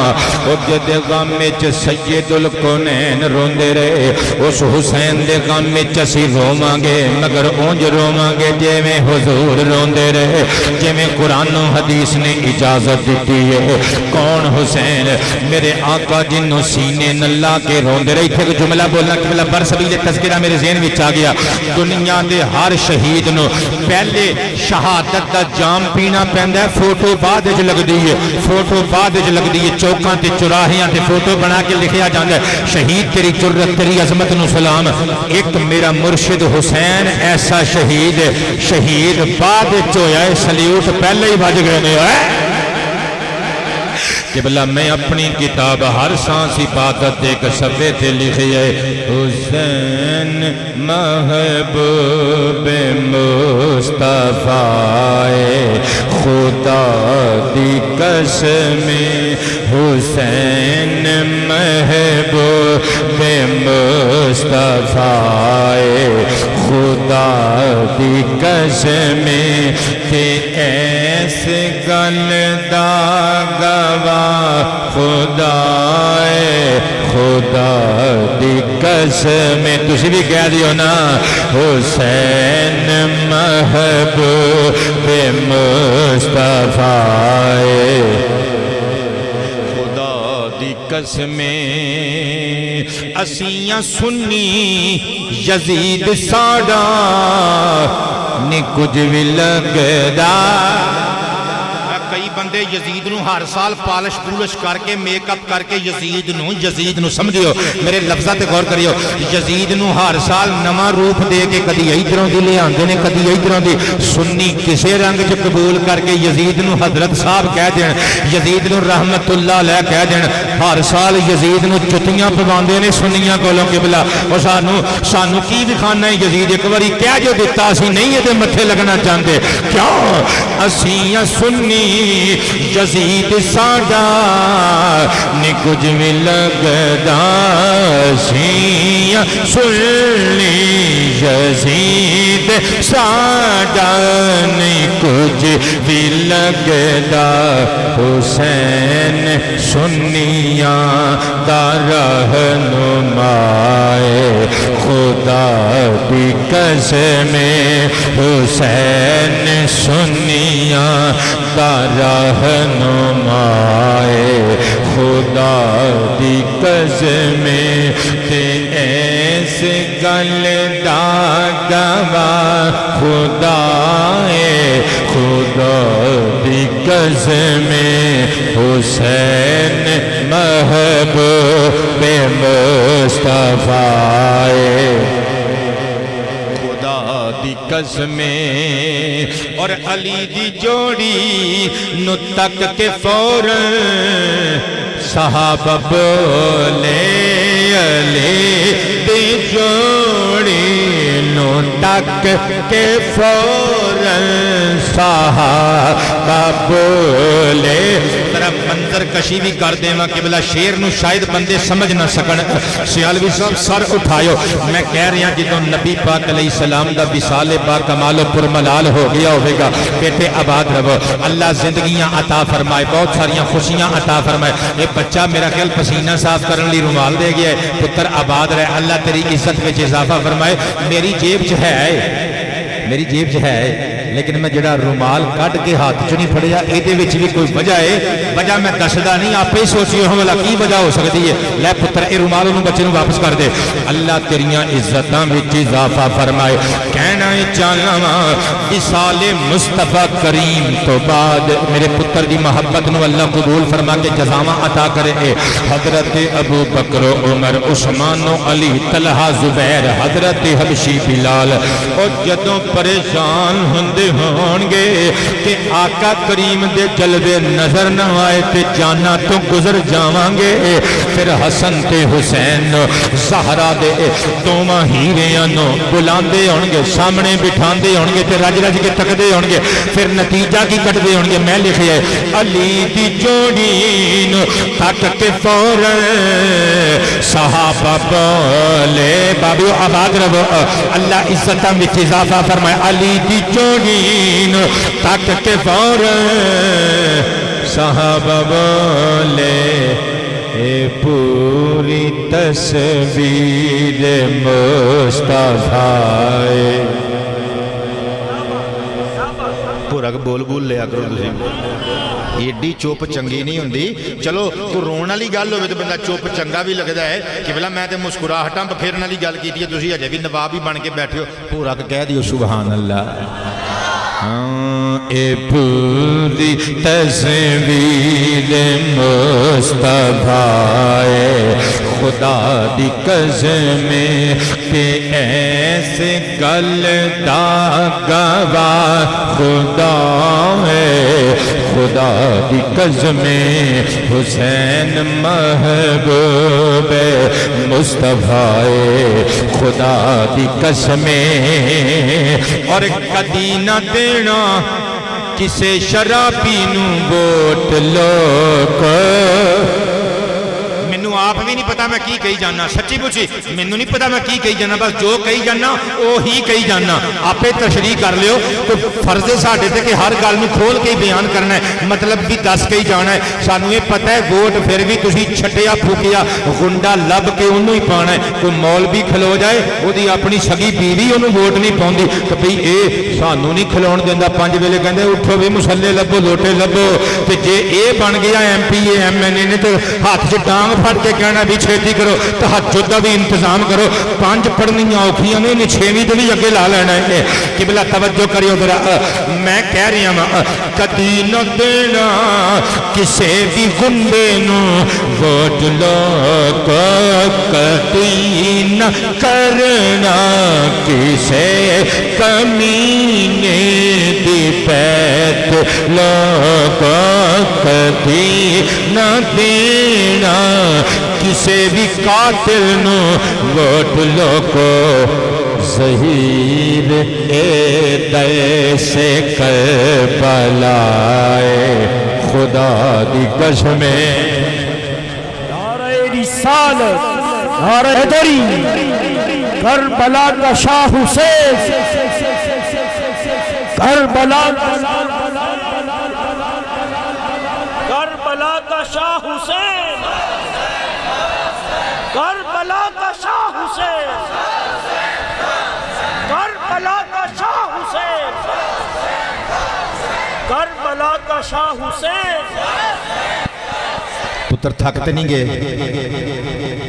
او جد غم وچ سید الکونین روندے رہے اس حسین دے غم وچ اسی روواں گے مگر اونج روواں گے جے میں حضور روندے رہے جے میں قرآن و حدیث نے اجازت دیتی ہے کون حسین میرے آقا جنوں سینے نلا کے روندے رہے تھے جملہ بولنا قبلہ برسبیل تذکرہ میرے ذہن میں چاہ گیا دنیا دے ہر شہید نو پہلے شہادت دا جام پینا پہندہ ہے فوٹو بعد اج لگ دیئے فوٹو بعد اج لگ دیئے چوکاں تے چراہیاں تے فوٹو بنا کے لکھیا جاندہ ہے شہید تیری جرت تیری عظمت نو سلام ایک میرا مرشد حسین ایسا شہید ہے شہید بعد اج ہویا ہے سلیوٹ پہلے ہی بھاج گئے نے قبلہ میں اپنی کتاب ہر سانس عبادت ایک صفحے تے لکھیے حسین محبوب مصطفیٰ خدا دی قسم حسین محبوب مصطفیٰ خدا دی قسم تے ایس گل دا گواہ خدا دی قسم تسی بھی کہہ دیو نا حسین محبوب مصطفیٰ خدا دی قسم اسیاں سنی یزید ساڑا نی کچھ بھی لگدا کئی بندے یزید نو ہر سال پالش پولش کر کے میک اپ کر کے یزید نو سمجھیو میرے لفظات تے غور کریو یزید نو ہر سال نواں روپ دے کے کدی ادھروں دی لے آندے نے کدی ادھروں دی سنی کسے رنگ چ قبول کر کے یزید نو حضرت صاحب کہہ دین یزید نو رحمت اللہ علیہ کہہ دین ہر سال یزید نو جتیاں پواندے نے سنیاں کولوں قبلہ او سانو کی دکھانا ہے یزید ایک واری کہہ جو دتا اسی نہیں اے متھے لگنا چاہندے کیوں اسیاں سنی یزید ساڈا نی کچھ بھی لگدا سیاں سنی یزید ساڈا نی کچھ بھی لگدا حسین سنیاں دا رہنما خدا دی قسم حسین سنیاں دا رہنما خدا دی قسم تے ایس گل دا گواہ خدا دی قسم حسین محبوب مصطفیٰ دی قسم اور علی دی جوڑی نو تک کے فوراً صحابہ بولے علی دی جوڑی نو تک کے فوراً صحابہ بولے ذرا منظر کشی بھی کر دے ماں قبلہ شیر نو شاید بندے سمجھ نہ سکن سیالوی صاحب سر اٹھائیو میں کہہ رہا جدو نبی پاک علیہ السلام دا وصال با کمال و پرملال ہو گیا ہوئے گا بیٹے آباد رہو اللہ زندگیاں عطا فرمائے بہت ساریاں خوشیاں عطا فرمائے ایک بچہ میرا خیال پسینہ صاف کرن لی رومال دے گیا ہے پتر آباد رہے اللہ تیری عزت میں اضافہ فرمائے میری جیب چ ہے لیکن میں جڑا رومال کٹ کے ہاتھ چ نہیں پھڑیا ایدے وچ بھی کوئی وجہ ہے وجہ میں دسدا نہیں آپ ہی سوچیے ہوں والا کی وجہ ہو سکتی ہے لے پتر اے رومال انہوں بچے نوں واپس کر دے اللہ تیریاں عزتاں وچ اضافہ فرمائے کہنا ہے چاہنا وصال مصطفیٰ کریم تو بعد میرے پتر دی محبت نو اللہ قبول فرما کے جزاواں عطا کرے حضرت ابو بکر عمر عثمان و علی طلحہ زبیر حضرت حبشی بلال اور جدوں پریشان ہندے ہون گے کہ آقا کریم دے جلوے نظر نہ آئے تے جانا تو گزر جاواں گے پھر حسن تے حسین زہرا دے دوواں ہیریاں نو بلاندے ہون گے سامنے بٹھاندے ہون گے تے رج رج کے تکدے ہون گے پھر نتیجہ کی کٹدے ہون گے میں لکھیا ہے علی دی جوڑی نو تک کے فوراً صحابہ بولے بابیو آباد رہو اللہ عزتاں وچ اضافہ فرمائے علی دی جوڑی تک کے فوراً صحابہ بولے اے پوری تصویر مصطفیٰ پورا بول لیا کرو تسی ایڈی چوپ چنگی نہیں ہوندی چلو تو رون والی گل ہوئے تو بندہ چوپ چنگا بھی لگتا ہے کہ بلا میں تے مسکراہٹاں پھیرن والی گل کیتی ہے تسی اجے بھی نواب ہی بن کے بیٹھے ہو پورا کہہ دیو سبحان اللہ اے پوری تصویر مصطفیٰ خدا دی قسم کہ ایسے گل دا گواہ خدا ہے، خدا دی قسم حسین محبوب مصطفیٰ خدا دی قسم، اور کدی نہ دینا کسے شرابی نو ووٹ لوک۔ مینوں آپ بھی نہیں پتا میں کی کہی جانا، سچی پوچھی مینوں نہیں پتا میں کی کہی جانا، بس جو کہی جانا وہی کہی جانا، آپ تشریح کر لیو۔ تو فرض ہے ساڈے تے کہ ہر گل نوں کھول کے بیان کرنا ہے، مطلب بھی دس کے ہی جانا ہے۔ سانوں یہ پتہ ہے ووٹ پھر بھی تسی چھٹیا پھوکیا گنڈا لب کے انہوں ہی پانا ہے۔ کوئی مولوی کھلو جائے وہ دی اپنی سگی بیوی انہوں ووٹ نہیں پاؤندی تو بھئی اے سانوں نہیں کھلاؤن دیندا، 5 ویلے کہندے اٹھو بھی مسلے لبو لوٹے لبو، تے جے اے بن گیا M P A M N A نے تے ہاتھ 'چ ڈانگ پھڑ کے کہنا بھی چھیتی کرو، تہجد دا بھی انتظام کرو، 5 پڑھنیاں اوکھیاں نے، 6ویں تے بھی اگے لا لینا ہے۔ قبلہ توجہ کریو ذرا، میں کہہ رہا ہاں کدی نہ دینا کسے بھی گنڈے نو ووٹ لوک، کدی نہ کرنا کسے کمینے دی پیت لوک، کدی نہ دینا کسے بھی قاتل نو ووٹ لوکو، ظہیر اے دے سے کربلا خدا دی قسم۔ نعرہ رسالت، نعرہ حیدری، کربلا کا شاہ حسین، کربلا کا شاہ حسین، کربلا کا شاہ حسین، کربلا کا شاہ حسین، کربلا کا شاہ حسین۔ پتر تھکتے نہیں گئے،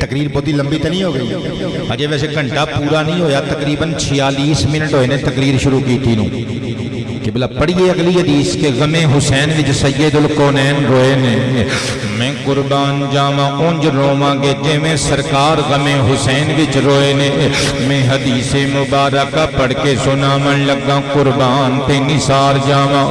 تقریر بہت ہی لمبی تو نہیں ہو گئی، اجے ویسے گھنٹہ پورا نہیں ہویا، تقریباً 46 منٹ ہوئے نے تقریر شروع کی تھی نو۔ قبلہ پڑھئے اگلی حدیث کے غم حسین وچ سید الکونین روئے نے، میں قربان جاواں اونج روواں گے جویں سرکار غم حسین وچ روئے نے۔ میں حدیث مبارکہ پڑھ کے سناون لگا قربان تے نثار جاواں۔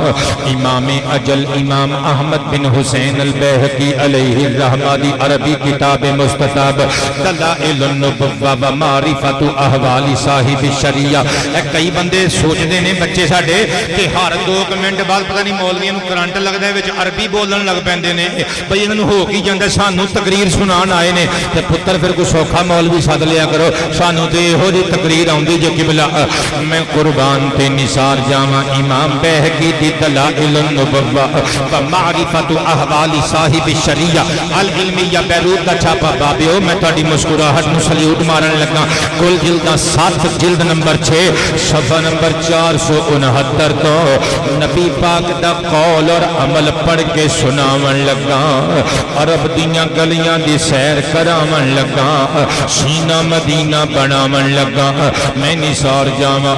امام اجل امام احمد بن حسین البیہقی علیہ الرحمہ دی عربی کتاب مستطاب دلائل النبوہ و معرفت احوال صاحب الشریعہ۔ کئی بندے سوچدے نے بچے ساڈے کہ ہر 2 منٹ بعد پتہ نہیں مولویاں نوں کرنٹ لگدا ہے وچ عربی بولن لگ پیندے نے، بھئی انہاں نوں ہو کی جاندا سانوں تقریر سنان آئے نے، تے پتر پھر کوئی سوکھا مولوی سد لیا کرو، سانوں تے ਇਹੋ جی تقریر آوندی جے قبلہ۔ میں قربان تے نثار جاواں امام بیہقی دی دلائل النبوہ و معرفت احوال صاحب الشریعہ العلمیہ بیروت دا چھاپا بابیو، میں تہاڈی مسکراہٹ نوں سلیوٹ مارن لگا۔ کل جلداں 7 جلد نمبر 6 صفحہ نمبر 469 تو نبی پاک دا قول اور عمل پڑھ کے سناون لگا، عرب دیاں گلیاں دی سیر کراون لگا، سینہ مدینہ بناون لگا۔ میں نثار جاواں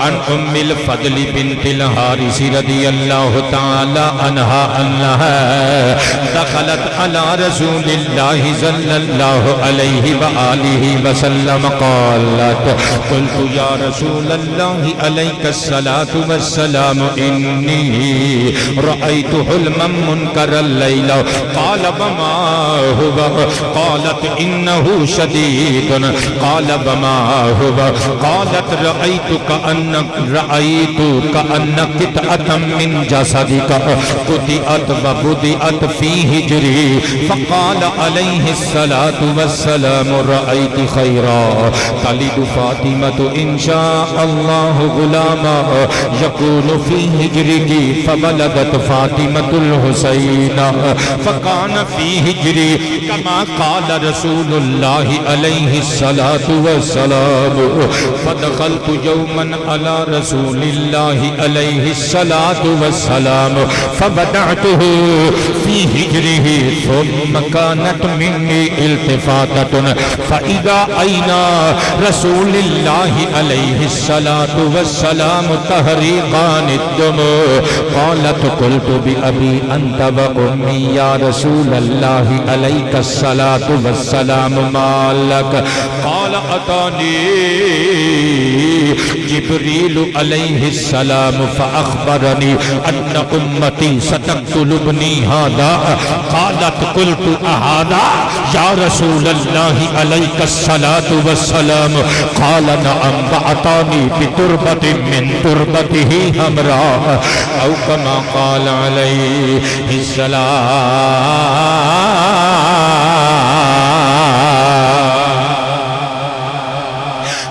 ان ام الفضل بنت الحارث رضی اللہ تعالی عنہا انہا دخلت علی رسول اللہ صلی اللہ علیہ وآلہ وسلم قالت قلت یا رسول اللہ علیک الصلاة والسلام انی رأیت حلما منکر اللیل قال وما ہوا قالت انہو شدید قال وما ہوا قالت رأیت کأن قطعة من جسدک قطعت وبدعت فی ہجری فقال علیہ الصلاة والسلام رأیت خیرا تلد فاطمة انشاء اللہ غلاما یکون فی ہجرکی فولدت فاطمة الحسین فکان فی ہجری کما قال رسول اللہ علیہ الصلاة والسلام فدخلت یوما علی رسول اللہ علیہ الصلاة والسلام فودعته فی ہجره ثم كانت منی التفاتة فإذا أين رسول الله عليه الصلاة والسلام تهريقان الدموع قالت قلت بأبي أنت وأمي يا رسول الله عليك الصلاة والسلام ما لك قال قال اتانی جبریل علیہ السلام فاخبرنی ان امتی ستقتلبنی هذا قالت قلت اهذا یا رسول اللہ علیک الصلاۃ والسلام قال نعم واتانی بتربۃ من تربته حمراء او كما قال علیہ السلام۔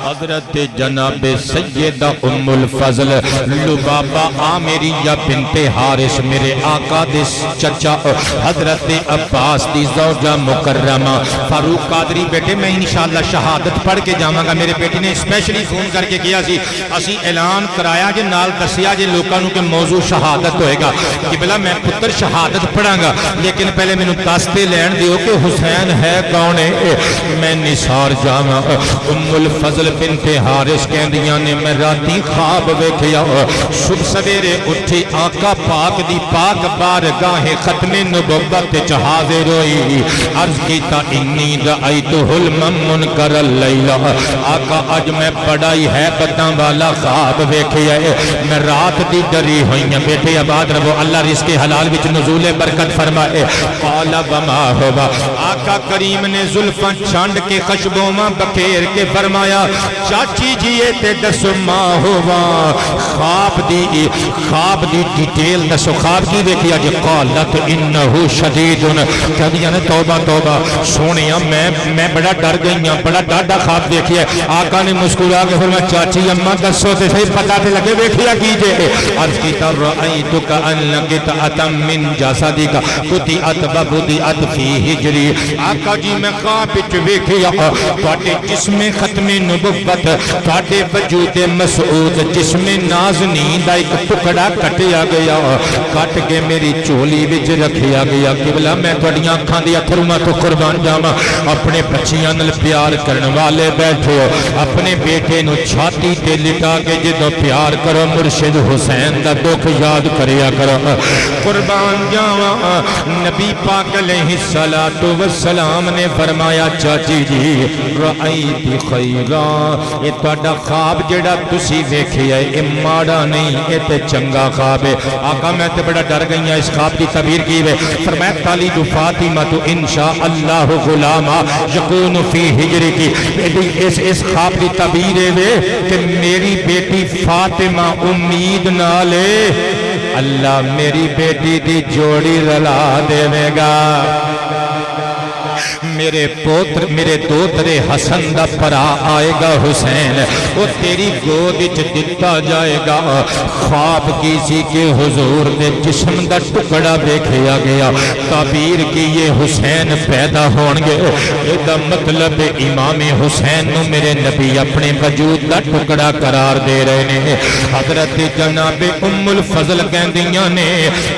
حضرت جناب سیدہ ام الفضل لبابہ عامریہ بنت حارث میرے آقا دے چچا حضرت عباس دی زوجہ مکرمہ فاروق قادری بیٹے میں انشاءاللہ شہادت پڑھ کے جاواں گا، میرے بیٹے نے اسپیشلی فون کر کے کیا سی اسی اعلان کرایا جے نال دسیا جے لوکاں نو کہ موضوع شہادت ہوئے گا کہ بلا میں پتر شہادت پڑھاں گا لیکن پہلے میں نو دستے لین دیو کہ حسین ہے کون ہے۔ میں نثار جاواں ام الفضل بنت حارث کہندیاں نے میں راتی خواب ویکھیا صبح سویرے اٹھی آقا پاک دی پاک بارگاہ ختم نبوت وچ حاضر ہوئی عرض کیتا انی رأیت حلما منکر اللیلہ آقا اج میں بڑائی ہے بداں والا خواب ویکھیا میں رات دی ڈری ہوئی ہوں بیٹے آباد رہو اللہ رزق حلال وچ نزول برکت فرمائے۔ قال وما ہوا آقا کریم نے زلفاں چھانڈ کے خشبوماں بکھیر کے فرمایا چاچی جی تے دسو ماں ہوا خواب دی ڈیٹیل دسو خواب کی دیکھیا جی قالت انہو شدید کہدیا نے توبہ توبہ سونیا میں بڑا ڈر گئی ہوں بڑا ڈاڈا خواب دیکھیا آقا نے مسکرا کے فرمایا چاچی اماں دسو تے صحیح پتہ تے لگے دیکھیا کیجئے عرض کیتا رأیتک ان لگت اتم من جسدک قطعت ببدعت فی ہجری آقا جی میں خواب وچ ویکھیا تواڈے جسم ختم نبوت تواڈے وجود مسعود جسم نازنین دا ایک ٹکڑا کٹیا گیا کٹ کے میری چولی وچ رکھیا گیا قبلہ میں تواڈیاں اکھاں دی اتھرواں تو قربان جاواں اپنے بچیاں نال پیار کرن والے بیٹھے ہو اپنے بیٹے نو چھاتی تے لٹا کے جدوں پیار کرو مرشد حسین دا دکھ یاد کریا کرو قربان جاواں نبی پاک علیہ الصلوۃ والسلام نے فرمایا چاچی جی رأیت خیرا یہ تواڈا خواب جڑا تسی ویکھیا اے ماڑا نہیں اے تے چنگا خواب ہے آقا میں تے بڑا ڈر گئی ہوں اس خواب کی تعبیر کی ہے فرمایا تالید فاطمہ تو انشاء اللہ غلاما یکون فی ہجری کی اس خواب کی تعبیر ہے کہ میری بیٹی فاطمہ امید نہ لے اللہ میری بیٹی دی جوڑی رلا دے گا میرے پوتر میرے دوترے حسن دا پرا آئے گا حسین وہ تیری گود وچ دتا جائے گا خواب کیسی کے حضور دے جسم دا ٹکڑا دیکھیا گیا تعبیر کی یہ حسین پیدا ہون گے ادا مطلب امام حسین نو میرے نبی اپنے وجود دا ٹکڑا قرار دے رہے ہیں حضرت جناب ام الفضل کہندیاں نے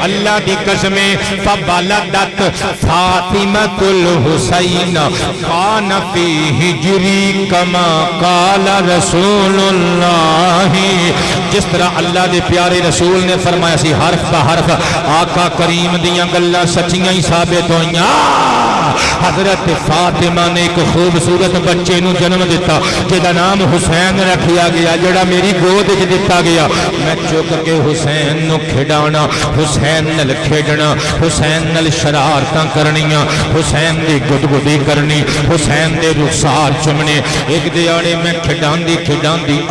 اللہ دی قسم فبلدت فاطمۃ الحسین کان فی ہجری کما قال رسول اللہ جس طرح اللہ دے پیارے رسول نے فرمایا سی حرف با حرف آقا کریم دیاں گلاں سچیاں ہی ثابت ہوئیاں حضرت فاطمہ نے ایک خوبصورت بچے نو جنم دیتا جدا نام حسین رکھیا گیا جڑا میری گود وچ دتا گیا میں چک کے حسین نو کھڈانا حسین نال کھیڈنا حسین نال شرارتاں کرنیاں حسین دی گدگدی کرنی حسین دے رخسار چمنے ایک دیاڑے میں کھڈاندی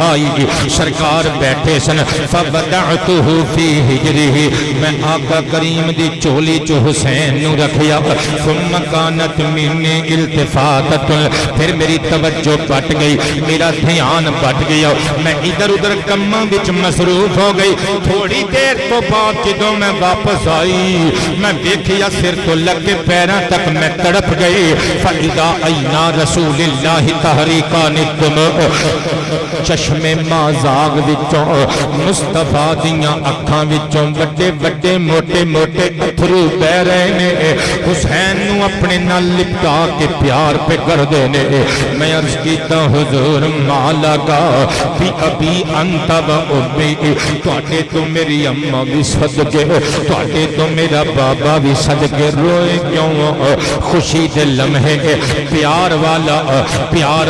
آئی سرکار بیٹھے سن فبدعتہ فی ہجرہ میں آقا کریم دی چولی چ حسین نو رکھیا ثم کانت منی التفاتت پھر میری توجہ بٹ گئی میرا دھیان بٹ گیا میں ادھر ادھر کماں وچ مصروف ہو گئی تھوڑی دیر تو بعد جدوں میں واپس آئی میں دیکھیا سر تو لگ کے پیراں تک میں تڑپ گئی فاذا عینا رسول اللہ تحریکان الدموع چشم مازاغ وچوں مصطفیٰ دیاں اکھاں وچوں بڑے بڑے موٹے موٹے اتھرو بہ رہے نے حسین نو اپنے نال لپٹا کے پیار پہ کر دینے میں عرض کیتا حضور مالا کا بھی ابھی انت و امی تواڈے تو میری اماں بھی صدقے تواڈے تو میرا بابا بھی صدقے روئے کیوں خوشی دے لمحے پیار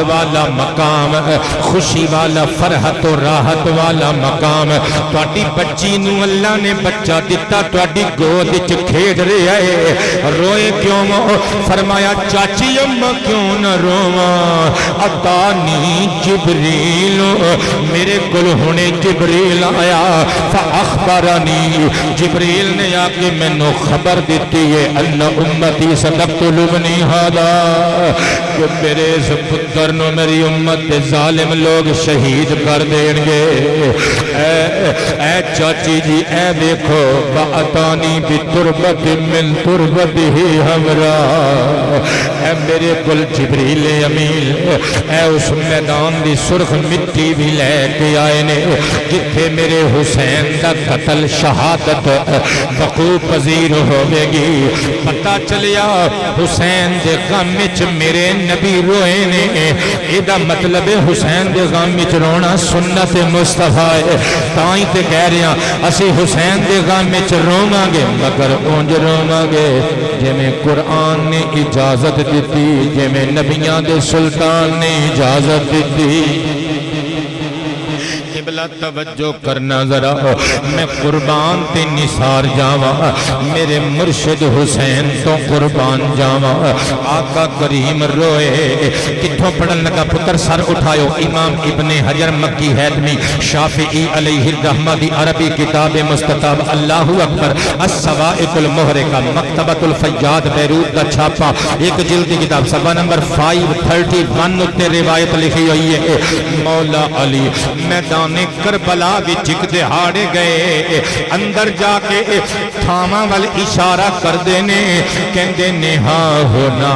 والا مقام خوشی والا فرحت و راحت والا مقام تواڈی بچی نو اللہ نے بچہ دتا تواڈی گود وچ کھیڈ رہا ہے روئے کیوں فرمایا چاچی اماں کیوں نہ روواں اتانی جبریل میرے کول ہونے جبریل آیا فاخبرنی جبریل نے آ کے مینوں خبر دیتی ہے ان امتی ستقتلنی ھذا کہ میرے اس پتر نو میری امت دے ظالم لوگ شہید کر دیں گے اے چاچی جی اے دیکھو باتانی بتربت من تربتہ ہمرا اے میرے کل جبریل امین اے اس میدان دی سرخ مٹی بھی لے کے آئے نے جتھے میرے حسین دا قتل شہادت وقوع پذیر ہوے گی پتہ چلیا حسین دے غم وچ میرے نبی روئے نے ایدا مطلب حسین دے غم وچ رونا سنت مصطفیٰ ہے تائیں تے کہہ رہے ہیں اسی حسین دے غم وچ روواں گے مگر اونج روواں گے جویں قرآن نے اجازت دیتی جویں نبیاں دے سلطان نے اجازت دیتی قبلہ توجہ کرنا ذرا میں قربان تے نثار جاواں میرے مرشد حسین تو قربان جاواں آقا کریم روئے کتھوں پڑھن لگا پتر سر اٹھایو امام ابن حجر مکی حیتمی شافعی علیہ الرحمہ دی عربی کتاب مستطاب اللہ اکبر السوائق المحرقہ مکتبۃ الفیاد بیروت کا چھاپا ایک جلدی کتاب صفحہ نمبر 531 تے روایت لکھی ہوئی ہے مولا علی میدان کربلا بھی چک دہاڑے گئے اندر جا کے تھاما وال اشارہ کر دینے کہندے نے ہاں ہونا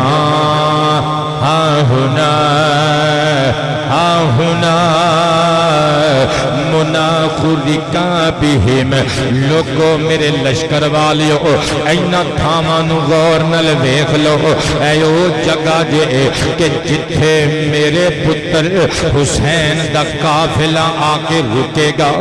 ہاں ہونا ہاں ہونا مناخرکا بہم لوگو میرے لشکر والیو اینا تھاما نو غور نل ویکھ لو ایو جگہ جے کہ جتھے میرے پتر حسین دا قافلہ آ کے رکے گا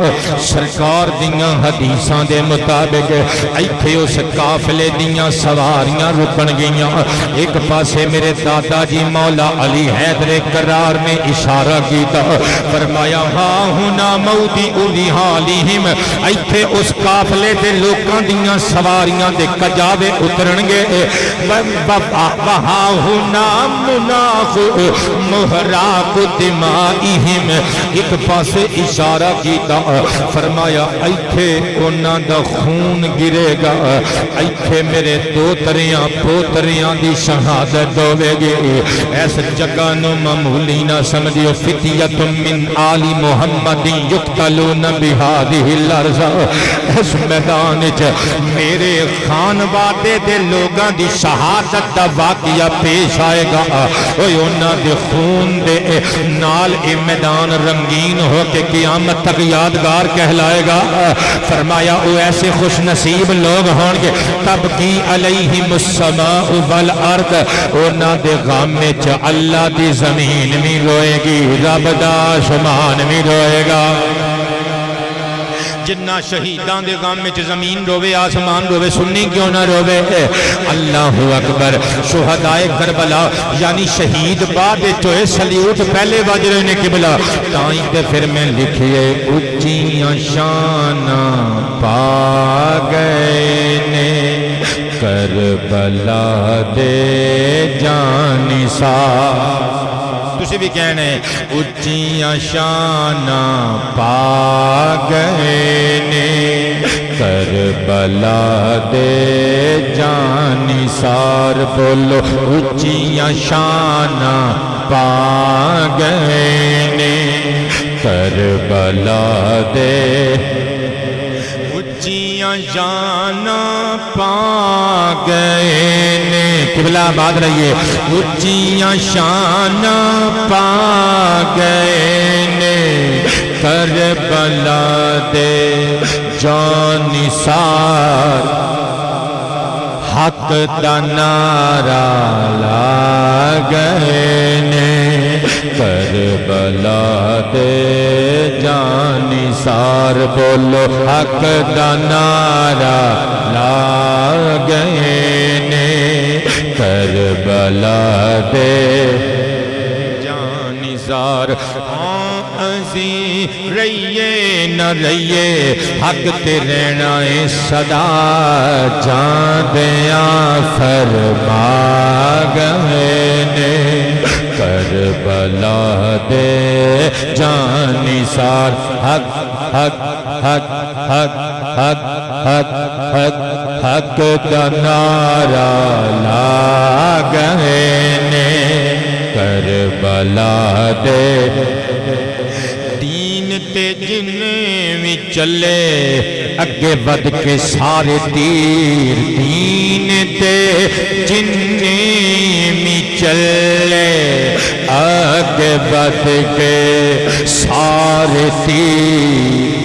سرکار دیاں حدیثاں دے مطابق ایتھے اس قافلے دیاں سواریاں رکن گیاں ایک پاسے میرے دادا جی مولا علی حیدر کرار نے اشارہ کیتا فرمایا ہاں ہونا موتی اولی حالیہم ایتھے اس قافلے دے لوکاں دیاں سواریاں دے کجاوے اترنگے وہاں ہونا مناخ محراق دمائہم ایک پاسے اشارہ کیتا فرمایا ایتھے انہاں دا خون گرے گا ایتھے میرے دوتریاں پوتریاں دی شہادت ہوے گی ایس جگہ نو معمولی نہ سمجھو فتیت من آل محمد یقتلون بہذہ الارض اس میدان وچ میرے خانوادے دے لوگاں دی شہادت دا واقعہ پیش آئے گا اوے انہاں دے خون دے نال اے میدان رنگین ہو کے قیامت تک یادگار کہلائے گا فرمایا او ایسے خوش نصیب لوگ ہون گے تب کی علیہم السماء والارض انہاں دے غم وچ اللہ دی زمین بھی روئے گی رب دا آسمان بھی روئے گا جنہ شہیدان دے غم وچ زمین روے آسمان روے سنی کیوں نہ روے اللہ اکبر شہدائے کربلا یعنی شہید بعد چوئے سلیوٹ پہلے بج رہے نے قبلہ تائیں تے پھر میں لکھیے اچھیاں شاناں پا گئے نے کربلا دے جانثار تسی بھی کہنے اچھیاں شاناں پا گئے نے کربلا دے جانثار بولو اچھیاں شاناں پا گئے نے کربلا دے اچھیاں شاناں پا گئے نے قبلہ آباد رہیے اچھیاں شاناں پا گئے نے کربلا دے جانثار حق دا نعرہ لا گئے نے کربلا دے جانثار بولو حق دا نعرہ لا گئے نے کربلا دے جانثار رہیے نہ رہیے حق تے رہنا ہے صدا جاندیاں فرما گئے نے کربلا دے جانثار حق حق حق حق حق حق حق حق دا نعرہ لا گئے نے کربلا دے تے جن میں چلے اگے ود کے سارے تیر دین تے جن میں چلے اگے ود کے سارے تیر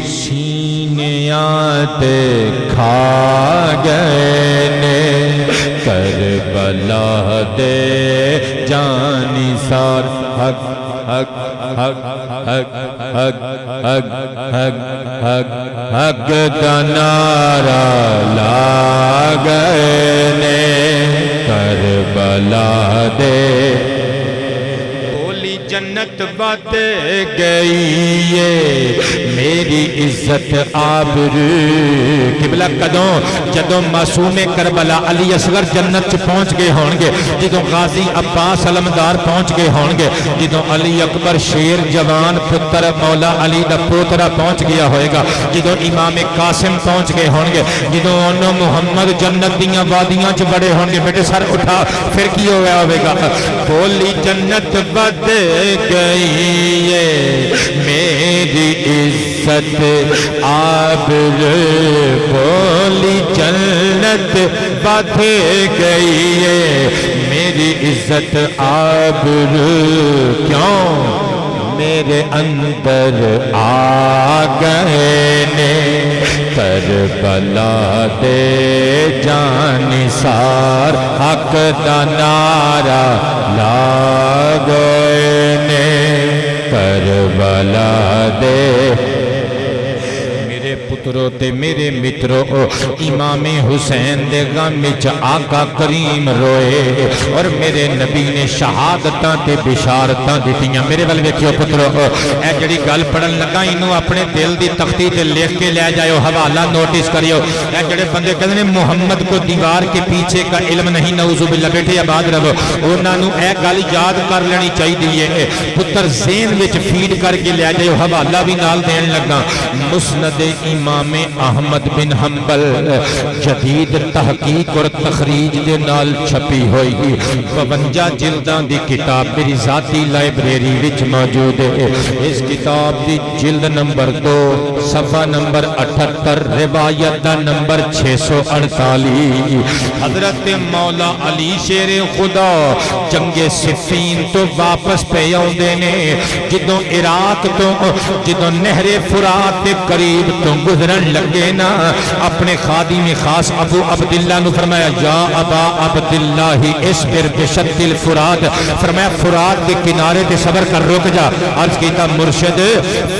سینیاں تے کھا گئے نے کربلا دے جانثار حق حق حق حق حق حق حق حق حق دا نعرہ لا گئے نے کربلا دے بولی جنت بات گئی ہے میری عزت آبرو قبلہ قدوں جدوں معصوم کربلا علی اصغر جنت پہنچ گئے ہونگے جدوں غازی عباس علمدار پہنچ گئے ہونگے جدوں علی اکبر شیر جوان پتر مولا علی دا پوترا پہنچ گیا ہوئے گا جدوں امام قاسم پہنچ گئے ہونگے جدوں انہوں محمد جنت دیاں وادیاں چ بڑے ہونگے بیٹے سر اٹھا پھر کی ہو گیا ہوئے گا بولی جنت بد گئی ہے میری عزت آبرو بولی جنت بد گئی ہے میری عزت آبرو کیوں میرے اندر آ گئے نے کربلا دے جانثار حق دا نعرہ لا گئے نے کربلا دے میرے پترو تے میرے مترو امام حسین دے غم وچ آقا کریم روئے اور میرے نبی نے شہادتاں تے بشارتاں دتیاں میرے ول ویکھیو پترو اے جڑی گل پڑھن لگا اینو اپنے دل دی تختی تے لکھ کے لے جائیو حوالہ نوٹس کریو اے جڑے بندے کہندے نے محمد کو دیوار کے پیچھے کا علم نہیں نعوذ باللہ بیٹھے آباد رہو انہاں نو اے گل یاد کر لینی چاہیے پتر ذہن وچ فیڈ کر کے لے جائیو حوالہ بھی نال دین لگا مسند امام احمد بن حنبل جدید تحقیق اور تخریج دے نال چھپی ہوئی 52 جلداں دی کتاب میری ذاتی لائبریری وچ موجود ہے اس کتاب دی جلد نمبر 2 صفحہ نمبر 78 روایت دا نمبر 648 حضرت مولا علی شیر خدا جنگ صفین تو واپس پہ آؤندے نے جدوں عراق تو جدوں نہر فرات کے قریب تو گزرن لگے نا اپنے خادم خاص ابو عبداللہ نے فرمایا یا ابا عبداللہ اصبر بشد الفرات فرمایا فرات کے کنارے تے صبر کر رک جا عرض کیتا مرشد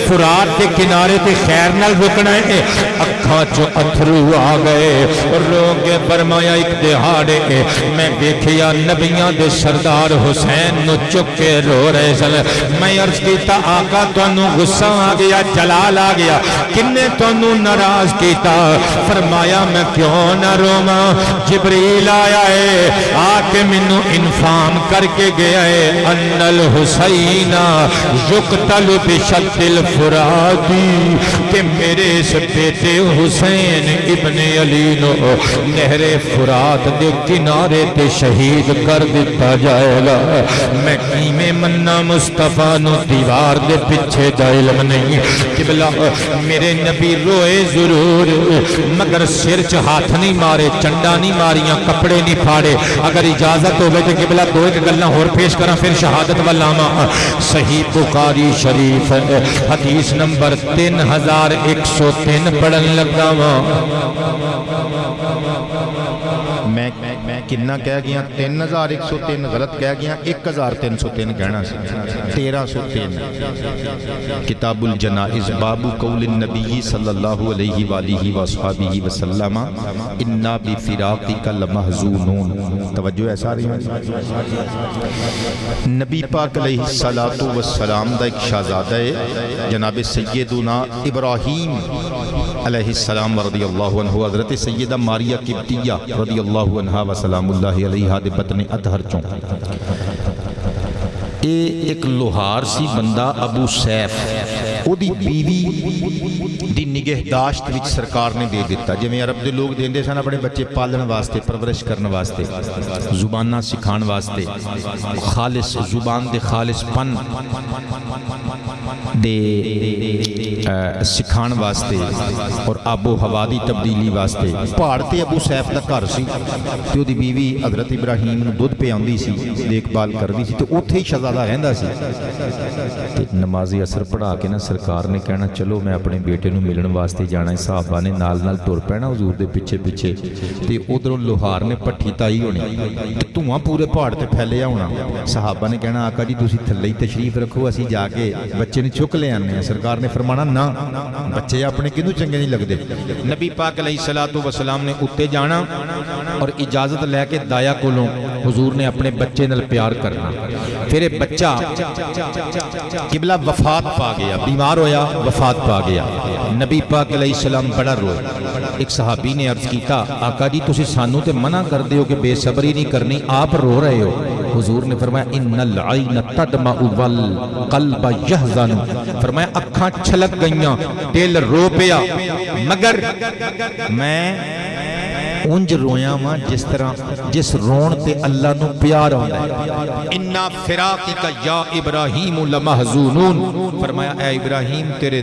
فرات کے کنارے تے خیر نال رکنا ہے اکھاں چو اتھرو آ گئے رو کے فرمایا ایک دہاڑے میں دیکھیا نبیاں دے سردار حسین نو چک کے رو رہے سن میں عرض کیتا آقا تانوں غصہ آ گیا جلال آ گیا کنے تانوں ناراض کیتا فرمایا میں کیوں نہ روواں جبریل آیا ہے آ کے مینوں انفام کر کے گیا ہے ان الحسین یقتل بشد الفرات کہ میرے اس بیٹے حسین ابن علی نو نہر فرات دے کنارے تے شہید کر دیتا جائے گا میں کیویں منا مصطفیٰ نو دیوار دے پیچھے دا علم نہیں قبلہ میرے نبی روئے ضرور مگر سر چ ہاتھ نہیں مارے چنڈا نہیں ماریاں کپڑے نہیں پھاڑے اگر اجازت ہوئے تو قبلہ دو ایک گلنا اور پیش کرا پھر شہادت والاما صحیح بخاری شریف حدیث نمبر 3103 پڑھن لگا میں کننا کہہ گیا 3103 غلط کہہ گیا 1303 کہنا سی 1303 کتاب الجنائز باب قول النبی صلی اللہ علیہ وآلہ وصحبہ وسلم انا بفراقک لمحزونون توجہ ہے ساری نبی پاک علیہ السلام دا ایک شہزادہ ہے جناب سیدنا ابراہیم علیہ السلام رضی اللہ عنہ حضرت سیدہ ماریہ قبطیہ رضی اللہ عنہ وسلام اللہ علیہ دے بطن اطہر چوں اے ایک لوہار سی بندہ ابو سیف او دی بیوی دی نگہداشت وچ سرکار نے دے دیتا جویں عرب دے لوگ دیندے سن اپنے بچے پالن واسطے پرورش کرن واسطے زباناں سکھان واسطے خالص زبان دے خالص پن دے سکھان واسطے اور آب و ہوا دی تبدیلی واسطے پہاڑ تے ابو سیف دا گھر سی تے او دی بیوی حضرت ابراہیم نوں دودھ پیاندی سی دیکھ بھال کردی سی تے اوتھے ہی شہزادہ رہندا سی تے نمازی اثر پڑھا کے نا سرکار نے کہنا چلو میں اپنے بیٹے نوں ملن واسطے جانا ہے صحابہ نے نال نال ٹر پینا حضور دے پیچھے پیچھے تے ادھروں لوہار نے پٹھی تائی ہونی تے دھواں پورے پہاڑ تے پھیلیا ہونا صحابہ نے کہنا آقا جی تسی تھلے ہی تشریف رکھو اسی جا کے بچے نے چک لے آنے ہیں سرکار نے فرمانا نا بچے اپنے کنوں چنگے نہیں لگدے نبی پاک علیہ السلام نے اتے جانا اور اجازت لے کے دایا کولوں حضور نے اپنے بچے نال پیار کرنا پھر بچہ قبلہ وفات پا گیا بیمار ہویا وفات پا گیا نبی پاک علیہ السلام بڑا روئے ایک صحابی نے عرض کیتا آقا جی تسی سانو تے منع کر دیو کہ بے صبری نہیں کرنی آپ رو رہے ہو حضور نے فرمایا ان العین تدمع والقلب یحزن فرمایا اکھاں چھلک گئیاں دل رو پیا مگر میں انج رویاں ماں جس طرح جس رون تے اللہ نو پیار آندا ہے انا فراقک یا ابراہیم لمحزونون فرمایا اے ابراہیم تیرے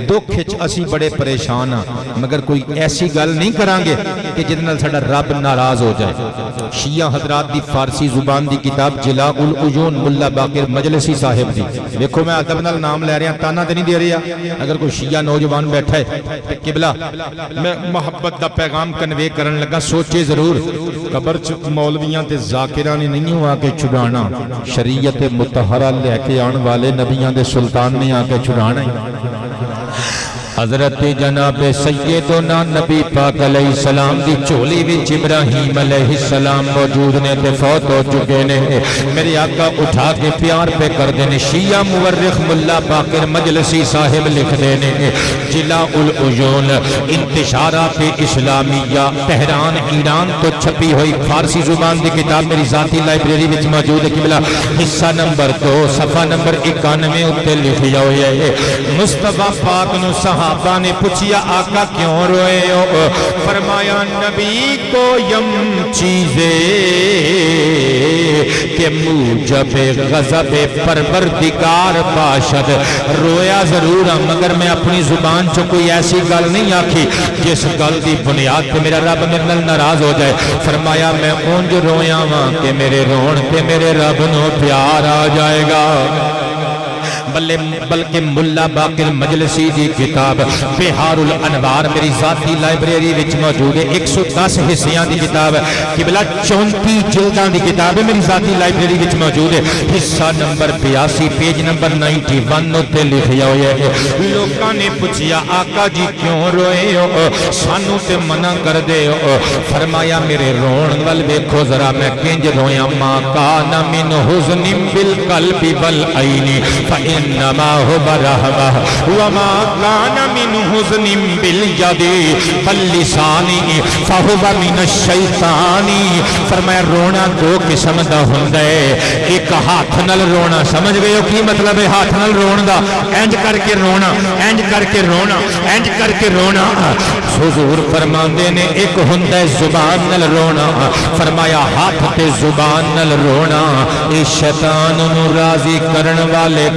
دکھ وچ اسی بڑے پریشان ہاں مگر کوئی ایسی گل نہیں کران گے کہ جس نال ساڈا رب ناراض ہو جائے شیعہ حضرات دی فارسی زبان دی کتاب جلاء العیون ملا باقر مجلسی صاحب دی دیکھو میں ادب نال نام لے رہا تانا تے نہیں دے رہا اگر کوئی شیعہ نوجوان بیٹھا ہے تے قبلہ میں محبت دا پیغام کنوے کرن لگا سوچے ضرور قبر چ مولویاں تے ذاکراں نے نہیں ہوا کے چھڑانا شریعت مطہرہ لے کے آن والے نبیاں دے سلطان نے آ کے چھڑانا حضرت جناب سیدنا نبی پاک علیہ السلام دی چولی وچ ابراہیم علیہ السلام موجود نے تے فوت ہو چکے نے میرے آقا اٹھا کے پیار پہ کر دینے شیعہ مورخ ملا باقر مجلسی صاحب لکھ دینے جلاء العیون انتشارات اسلامیہ تہران ایران تو چھپی ہوئی فارسی زبان دی کتاب میری ذاتی لائبریری وچ موجود ہے قبلہ حصہ نمبر 2 صفحہ نمبر 91 اتے لکھیا ہویا ہے مصطفیٰ پاک نو صحابہ نے پوچھیا آقا کیوں روئے ہو فرمایا نبی کو یم چیزیں کہ موجب غضب پروردگار باشد رویا ضرور ہوں مگر میں اپنی زبان چو کوئی ایسی گل نہیں آکھی جس گل دی بنیاد پہ میرا رب میرے نال ناراض ہو جائے فرمایا میں اونج رویا ہوں کہ میرے رون پہ میرے رب نو پیار آ جائے گا بلکہ ملا باقر مجلسی دی کتاب بہار الانوار میری ذاتی لائبریری وچ موجود ہے 110 حصیاں دی کتاب قبلہ 34 جلداں دی کتاب ہے میری ذاتی لائبریری وچ موجود ہے حصہ نمبر 82 پیج نمبر 91 تے لکھیا ہوا ہے لوکاں نے پوچھیا آقا جی کیوں روئے ہو سانو تے منع کر دے ہو فرمایا میرے رون ول ویکھو ذرا میں کنج رویا ما کان من حزن بالقلب والعین انما هو برحمہ وما كان من حزن باليد فاللسان فهو من الشیطان فرمایا رونا دو قسم دا ہوندا ہے ایک ہاتھ نال رونا سمجھ گئے ہو کی مطلب ہے ہاتھ نال رون دا انج کر کے رونا انج کر کے رونا انج کر کے رونا حضور فرماندے نے ایک ہوندا ہے زبان نال رونا فرمایا ہاتھ تے زبان نال رونا اے شیطان نو راضی کرن والے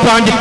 5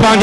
5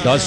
10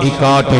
61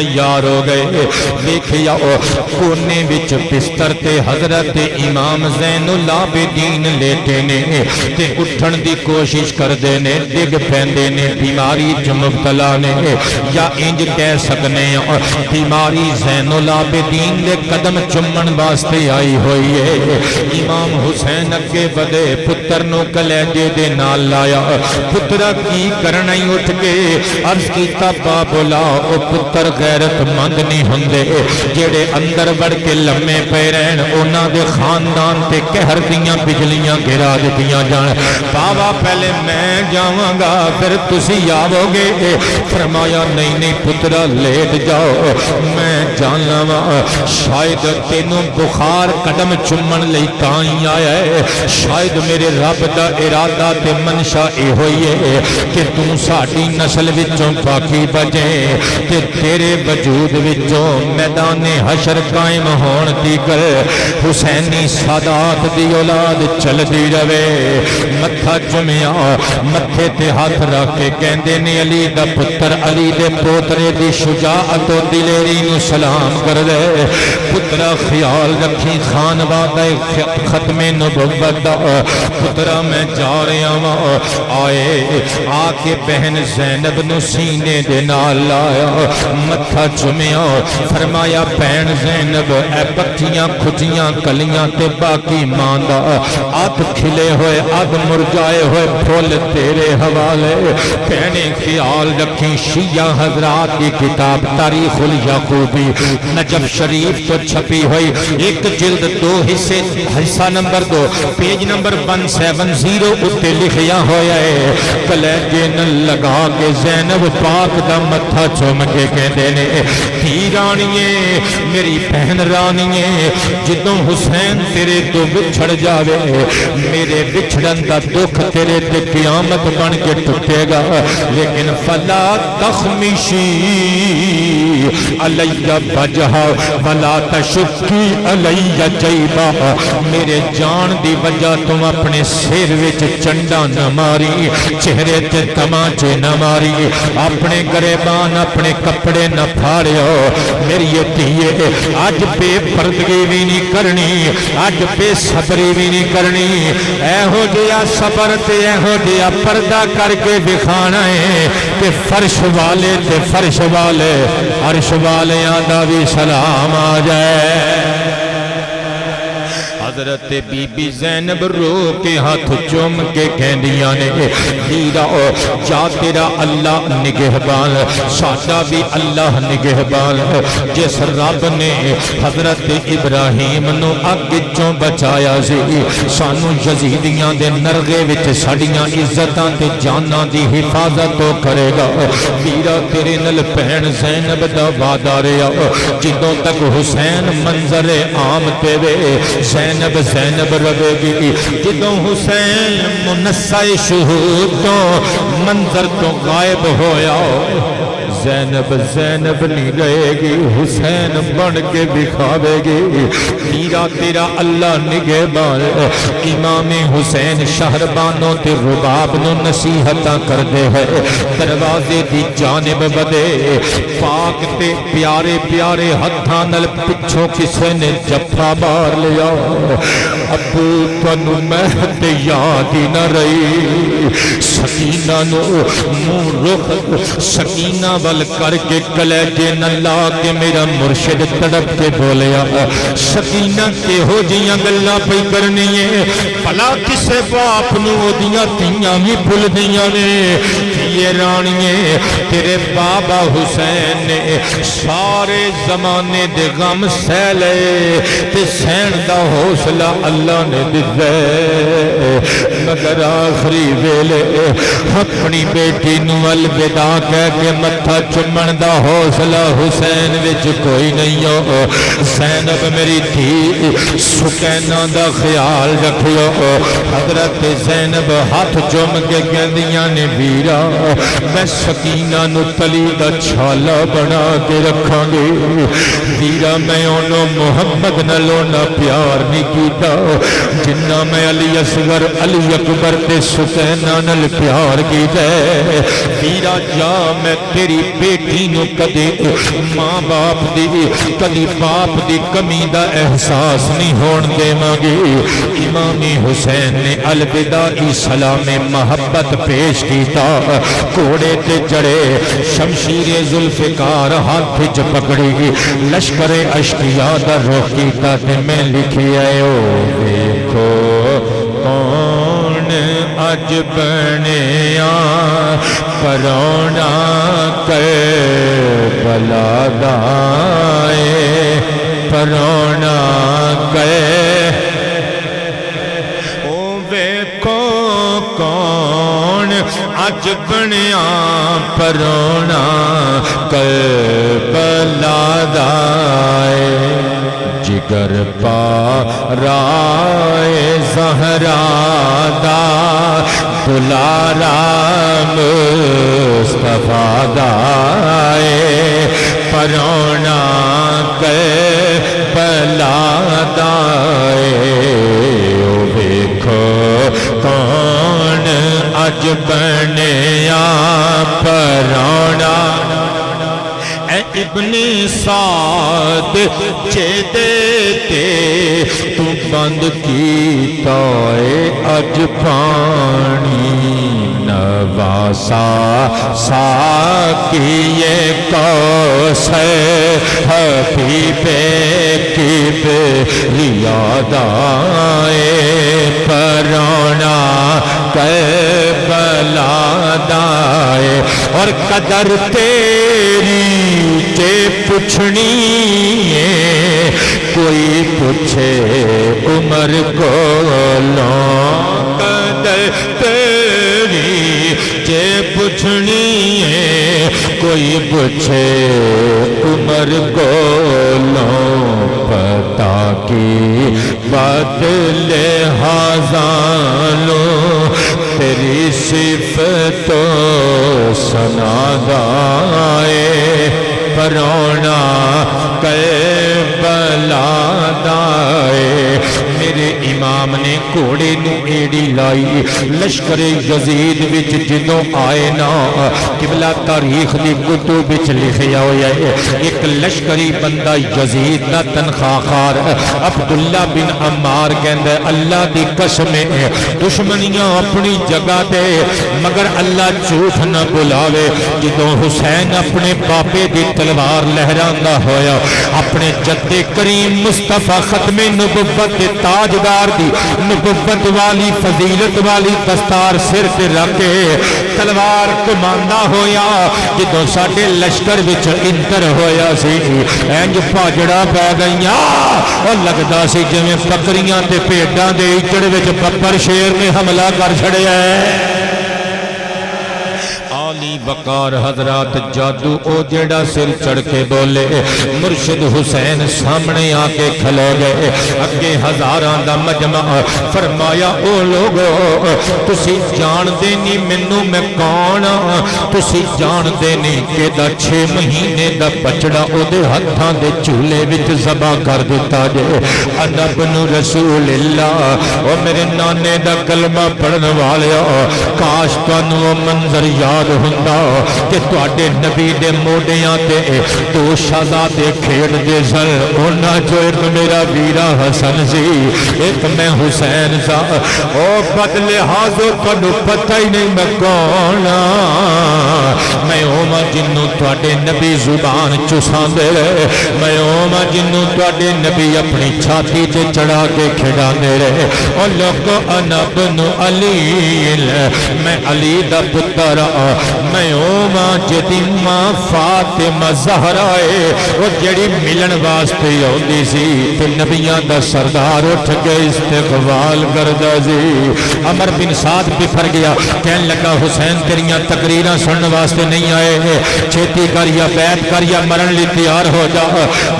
تیار ہو گئے دیکھیا کونے وچ بستر تے حضرت امام زین العابدین لیٹے نے تے اٹھن دی کوشش کردے نے ڈگ پیندے نے بیماری چ مبتلا نے یا انج کہہ سکنے بیماری زین العابدین دے قدم چمن واسطے آئی ہوئی ہے امام حسین اگے بدے پتر نو کلیجے دے نال لایا پترا کی کرنا ہی اٹھ کے عرض کیتا بابولا او پتر غیرت مند نہیں ہوندے جڑے اندر وڑ کے لمے پے رہن انہاں دے خاندان تے قہر دیاں بجلیاں گرا دتیاں جان بابا پہلے میں جاواں گا پھر تسی آو گے فرمایا نہیں نہیں پترا لیٹ جاؤ میں جانا وا شاید تینوں بخار قدم چومن لئی تاں ہی آیا ہے شاید میرے رب دا ارادہ تے منشا اے ہوئی ہے کہ توں ساڈی نسل وچوں باقی بجے تے تیرے وجود وچوں میدان حشر قائم ہون دی کر حسینی سادات دی اولاد چل دی رہے متھا چمیا متھے تے ہاتھ رکھ کے کہندے نے علی دا پتر علی دے پوترے دی شجاعت و دلیری نو سلام کر دے پترا خیال رکھی خان وعدہ ختم نبوت دا پترا میں جا رہا وا آئے آ کے بہن زینب نو سینے دے نال لایا متھا چمیا فرمایا بہن زینب اے پکیاں کھجیاں کلیاں تے باقی ماندا اد کھلے ہوئے اد مرجائے ہوئے پھول تیرے حوالے کہنے خیال رکھی شیعہ حضرات کی کتاب تاریخ الیعقوبی نجف شریف تو چھپی ہوئی ایک جلد 2 حصے حصہ نمبر 2 پیج نمبر 170 اتے لکھیا ہویا ہے کلیجے نہ لگا کے زینب پاک دا متھا چوم کے کہندے نے دھی رانیے میری بہن رانیے جدوں حسین تیرے تو بچھڑ جاوے میرے بچھڑن دا دکھ تیرے تے قیامت بن کے ٹوٹے گا لیکن فلا تخمشی علی وجہا ولا تشکی علی جیبا میرے جان دی وجہ تم اپنے سر وچ چنڈا نہ ماری چہرے تے تماچے نہ ماری اپنے گریبان اپنے کپڑے نہ پھاڑیو میری دھیے اج بے پردگی بھی نہیں کرنی اج بے صبری بھی نہیں کرنی اے ہو جیا صبر تے اے ہو جیا پردہ کر کے دکھانا ہے کہ فرش والے تے فرش والے عرش والیاں دا بھی سلام آ جائے حضرت بی بی زینب رو کے ہاتھ چوم کے کہندیاں نے ہیرا جا تیرا اللہ نگہبان ساڈا بھی اللہ نگہبان جس رب نے حضرت ابراہیم نو اگ چوں بچایا سی سانو یزیدیاں دے نرغے وچ ساڈیاں عزتاں تے جاناں دی حفاظت تو کرے گا ہیرا تیرے نال بہن زینب دا وعدہ رہیا جدوں تک حسین منظر عام تے وے زینب رہے گی جدوں حسین منصع شہود تو منظر تو غائب ہویا زینب نہیں رہے گی حسین بن کے دکھاوے گی میرا تیرا اللہ نگہبان امام حسین شہربانوں تے رباب نو نصیحتاں کر دے ہے دروازے دی جانب بدے پاک تے پیارے پیارے ہتھاں نال پچھوں کسے نے جفا مار لیا ابو تنو مہد یاد ہی نہ رہی سکینہ نو منہ رخ سکینہ ول کر کے کلیجے نہ لا کے میرا مرشد تڑپ کے بولیا سکینہ کے ہو جیاں گلاں پئی کرنی ہے بھلا کسے باپ نو اودیاں تیاں بھی بھول دیاں نے یہ رانیے تیرے بابا حسین نے سارے زمانے دے غم سہ لے تے سہن دا حوصلہ اللہ نے دتا مگر آخری ویلے اپنی بیٹی نو الوداع کہہ کے متھا چومن دا حوصلہ حسین وچ کوئی نہیں ہو زینب میری دھی سکینہ دا خیال رکھیو حضرت زینب ہاتھ چوم کے کہندیاں نے ویرا میں سکینہ نو تلی دا چھالا بنا کے رکھاں گی ویرا میں انہوں محمد نالوں نہ پیار نہیں کیتا جنہ میں علی اصغر علی اکبر تے سکینہ نال پیار کیتا ویرا جا میں تیری میری بیٹی نو کدے ماں باپ دی کدی باپ دی کمی دا احساس نہیں ہون دیواں گے۔ امام حسین نے الوداعی سلام محبت پیش کیتا، گھوڑے تے چڑھے، شمشیر ذوالفقار ہاتھ وچ پکڑی، لشکر اشقیاء دا رخ کیتا تے میں لکھی آئے او دیکھو کون اج بنیا پرونا کربلا دا اے پرونا او ویکھو کون اج بنیا پرونا کربلا دا اے جگر پارائے زہرا دا دلارا مصطفیٰ دا اے پرونا کربلا دا اے او ویکھو کون اج بنیا پرونا اے ابن سعد چیدے تے تو بند کیتا اے اج پانی نواسا ساکیے کوثر حبیب کبریا دا اے پرونا کربلا دا اے اور قدر تیری تے پوچھنی ہے کوئی پوچھے عمر کولوں قدر تیری تے پوچھنی ہے کوئی پوچھے عمر کولوں پتا کی بدلے ہزاروں تیری صفت و ثنا گائے پرونا کربلا دائے میرے امام نے گھوڑے نو ایڑی لائی لشکر یزید وچ جدوں آئے نا قبلہ تاریخ دی کتب وچ لکھیا ہویا ہے ایک لشکری بندہ یزید دا تنخواہ خار عبداللہ بن عمار کہندا اللہ دی قسم ہے دشمنیاں اپنی جگہ دے مگر اللہ جھوٹ نہ بلاوے جدوں حسین اپنے باپے دی تلوار لہراندا ہویا اپنے جد کریم مصطفیٰ ختم نبوت تاجدار دی نبوت والی فضیلت والی دستار سر تے رکھ کے تلوار کماندا ہویا جدوں ساڈے لشکر وچ انتر ہویا سی انج پاجڑا پی گئیاں اور لگدا سی جویں بکریاں تے بھیڈاں دے اجڑ وچ بپر شیر نے حملہ کر چھڑیا ہے عالی وقار حضرات جادو او جڑا سر چڑھ کے بولے مرشد حسین سامنے آ کے کھلو گئے اگے ہزاراں دا مجمع فرمایا او لوگو تسی جان دے نہیں مینوں میں کون تسی جان دے نہیں کہ دا 6 مہینے دا بچڑا او دے ہتھاں دے چولہے وچ ذبح کر دتا جے انا ابن رسول اللہ او میرے نانے دا کلمہ پڑھن والیا کاش تانوں منظر یاد ہوندا کہ تواڈے نبی دے موڈیاں تے دو شہزادے کھیڈ دے سن انہاں چوں ایک میرا ویرا حسن سی ایک میں حسین سا او بدلے حاضر تانوں پتہ ہی نہیں میں کون میں اوما جنوں تواڈے نبی زبان چساندے رہے میں اوما جنوں تواڈے نبی اپنی چھاتی تے چڑھا کے کھڑاندے رہے او لوگو انا ابن علی میں علی دا پتر میں اوما جدی ماں فاطمہ زہرائے وہ جڑی ملن واسطے ہوندی سی تے نبیاں دا سردار اٹھ کے استقبال کردا سی عمر بن سعد بفر گیا کہن لگا حسین تیریاں تقریراں سنن واسطے نہیں آئے چھیتی کر یا بیعت کر یا مرن لی تیار ہو جا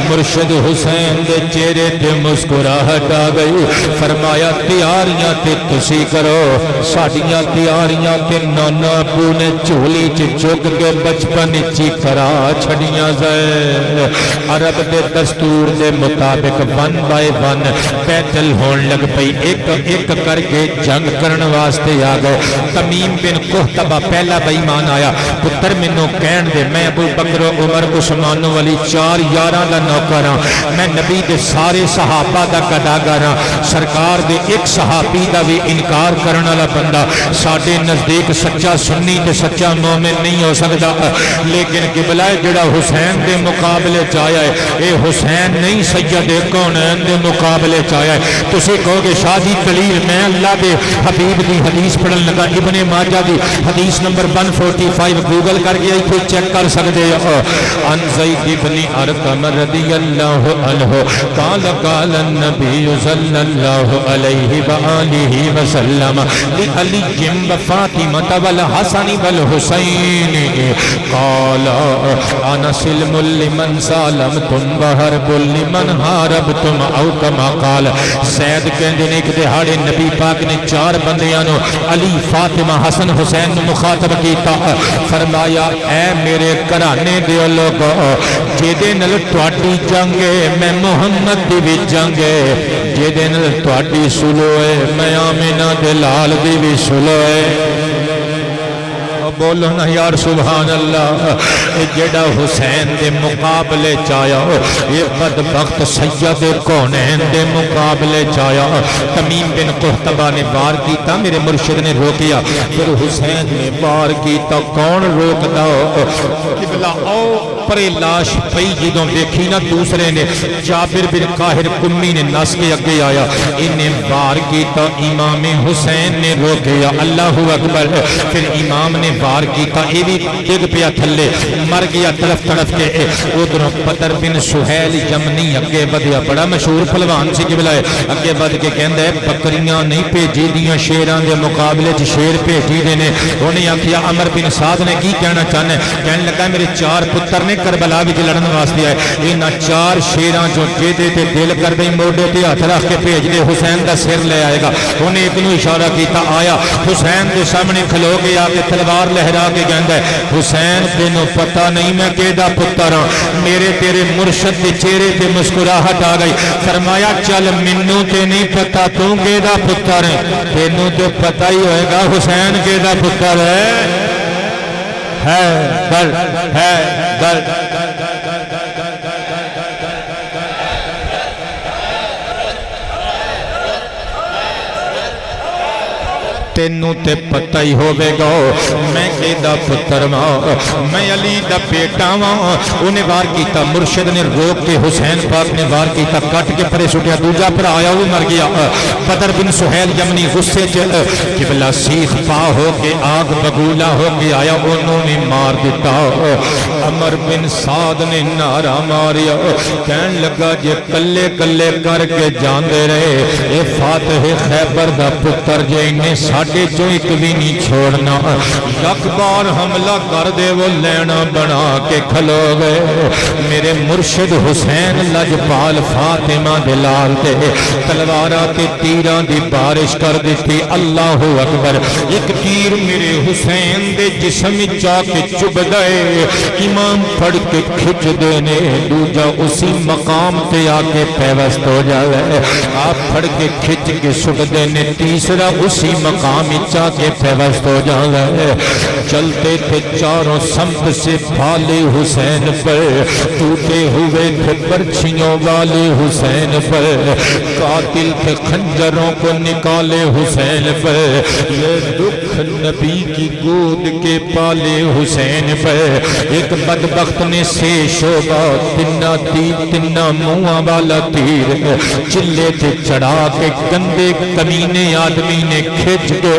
مرشد حسین دے چہرے تے مسکراہٹ آ گئی فرمایا تیاریاں تے تسی کرو ساڈیاں تیاریاں تے نانا ابو نے چولی چک کے بچپن چی کرا چھڑیاں زے عرب دے دستور دے مطابق ون بائی ون بیٹل ہون لگ پئی ایک ایک کر کے جنگ کرن واسطے آ گئے تمیم بن قحطبہ پہلا بے ایمان آیا پتر مینوں کہن دے میں ابو بکر عمر عثمان ولی 4 یاراں دا نوکر ہاں میں نبی دے سارے صحابہ دا گداگر ہاں سرکار دے ایک صحابی دا بھی انکار کرن والا بندہ ساڈے نزدیک سچا سنی تے سچا مومن نہیں ہو سکدا لیکن قبلہ جڑا حسین دے مقابلے چ آیا ہے اے حسین نہیں سید کونین دے مقابلے چ آیا ہے تسی کہو گے شاہ جی دلیل میں اللہ دے حبیب دی حدیث پڑھن لگا ابن ماجہ دی حدیث نمبر 145 گوگل کر کے ایتھے چیک کر سکدے ہو ان زید بن ارقم رضی اللہ عنہ قال قال النبی صلی اللہ علیہ وآلہ وسلم لعلی وفاطمہ والحسن والحسین قال انا سلم لمن سالمتم وحرب لمن حاربتم او کما قال سید کہندے نے ایک دہاڑے نبی پاک نے 4 بندیاں نو علی فاطمہ حسن حسین نو مخاطب کیتا فرمایا اے میرے گھرانے دے لوگو جیدے نال تواڈی جنگ ہے میں محمد دی وی جنگ ہے جیدے نال تواڈی سلو ہے میں آمنہ دے لال دی وی سلو ہے بولو نا یار سبحان اللہ جڑا حسین دے مقابلے چایا یہ بدبخت سید کونین دے مقابلے چایا تمیم بن قحطبہ نے وار کیتا میرے مرشد نے روکیا پھر حسین نے وار کیتا کون روک داؤ قبلہ او پرے لاش پئی جدوں دیکھی نا دوسرے نے جابر بن قاہر کمی نے نس کے اگے آیا انہیں وار کیتا امام حسین نے روکیا اللہ اکبر پھر امام نے وار کیتا اے بھی ڈگ پیا تھلے مر گیا طرف طرف کے ادھروں بدر بن سہیل یمنی اگے بدیا بڑا مشہور پہلوان سی قبلہ اگے بد کے کہندا ہے بکریاں نہیں بھیجی دیاں شیراں دے مقابلے چ شیر بھیجی دے نے انہیں آکھیا عمر بن سعد نے کی کہنا چاہنا ہے کہنے لگا میرے 4 پتر نے کربلا وچ لڑن واسطے آئے انہاں 4 شیراں جو جیدے تے دل کر دے موڈے تے ہاتھ رکھ کے بھیج دے حسین دا سر لے آئے گا انہیں ایک نو اشارہ کیتا آیا حسین دے سامنے کھلو کے آ کے تلوار لہرا کے کہندا ہے حسین تینوں پتہ نہیں میں کیدا پتر ہاں میرے تیرے مرشد دے چہرے تے مسکراہٹ آ گئی فرمایا چل مینوں تے نہیں پتہ تو کیدا پتر ہے تینوں تے پتہ ہی ہوئے گا حسین کیدا پتر ہے درد تینوں تے پتہ ہی ہوے گا میں کیدا پتر ماں میں علی دا بیٹا ماں انہیں وار کیتا مرشد نے روک کے حسین پاک نے وار کیتا کٹ کے پرے سٹیا دوجا پر آیا وہ مر گیا بدر بن سہیل یمنی غصے قبلہ سیخ پا ہو کے آگ بگولا ہو کے آیا انہوں نے مار دیتا عمر بن سعد نے نعرہ ماریا کہن لگا جے کلے کلے کر کے جان دے رہے اے فاتح خیبر دا پتر جے انہیں ساڑھے جو ایک بھی نہیں چھوڑنا یک بار حملہ کر دے وہ لینا بنا کے کھلو گئے میرے مرشد حسین لجپال فاطمہ دلال دے تلوارہ کے تیران دی بارش کر دیتی اللہ اکبر ایک تیر میرے حسین دے جسم چا کے چب گئے امام پڑھ کے کھچ دینے دوجا اسی مقام تے آکے پیوست ہو جائے آپ پڑھ کے کھچ کے سٹ دینے تیسرا اسی مقام چا کے پیوست ہو جائے چلتے تھے چاروں سمت سے بھالے حسین پر ٹوٹے ہوئے تھے برچھیوں والے حسین پر قاتل تھے خنجروں کو نکالے حسین پر یہ دکھ نبی کی گود کے پالے حسین پر ایک بدبخت نے سے شعبہ تنہ منہ والا تیر چلے تھے چڑھا کے گندے کمینے آدمی نے کھچ کے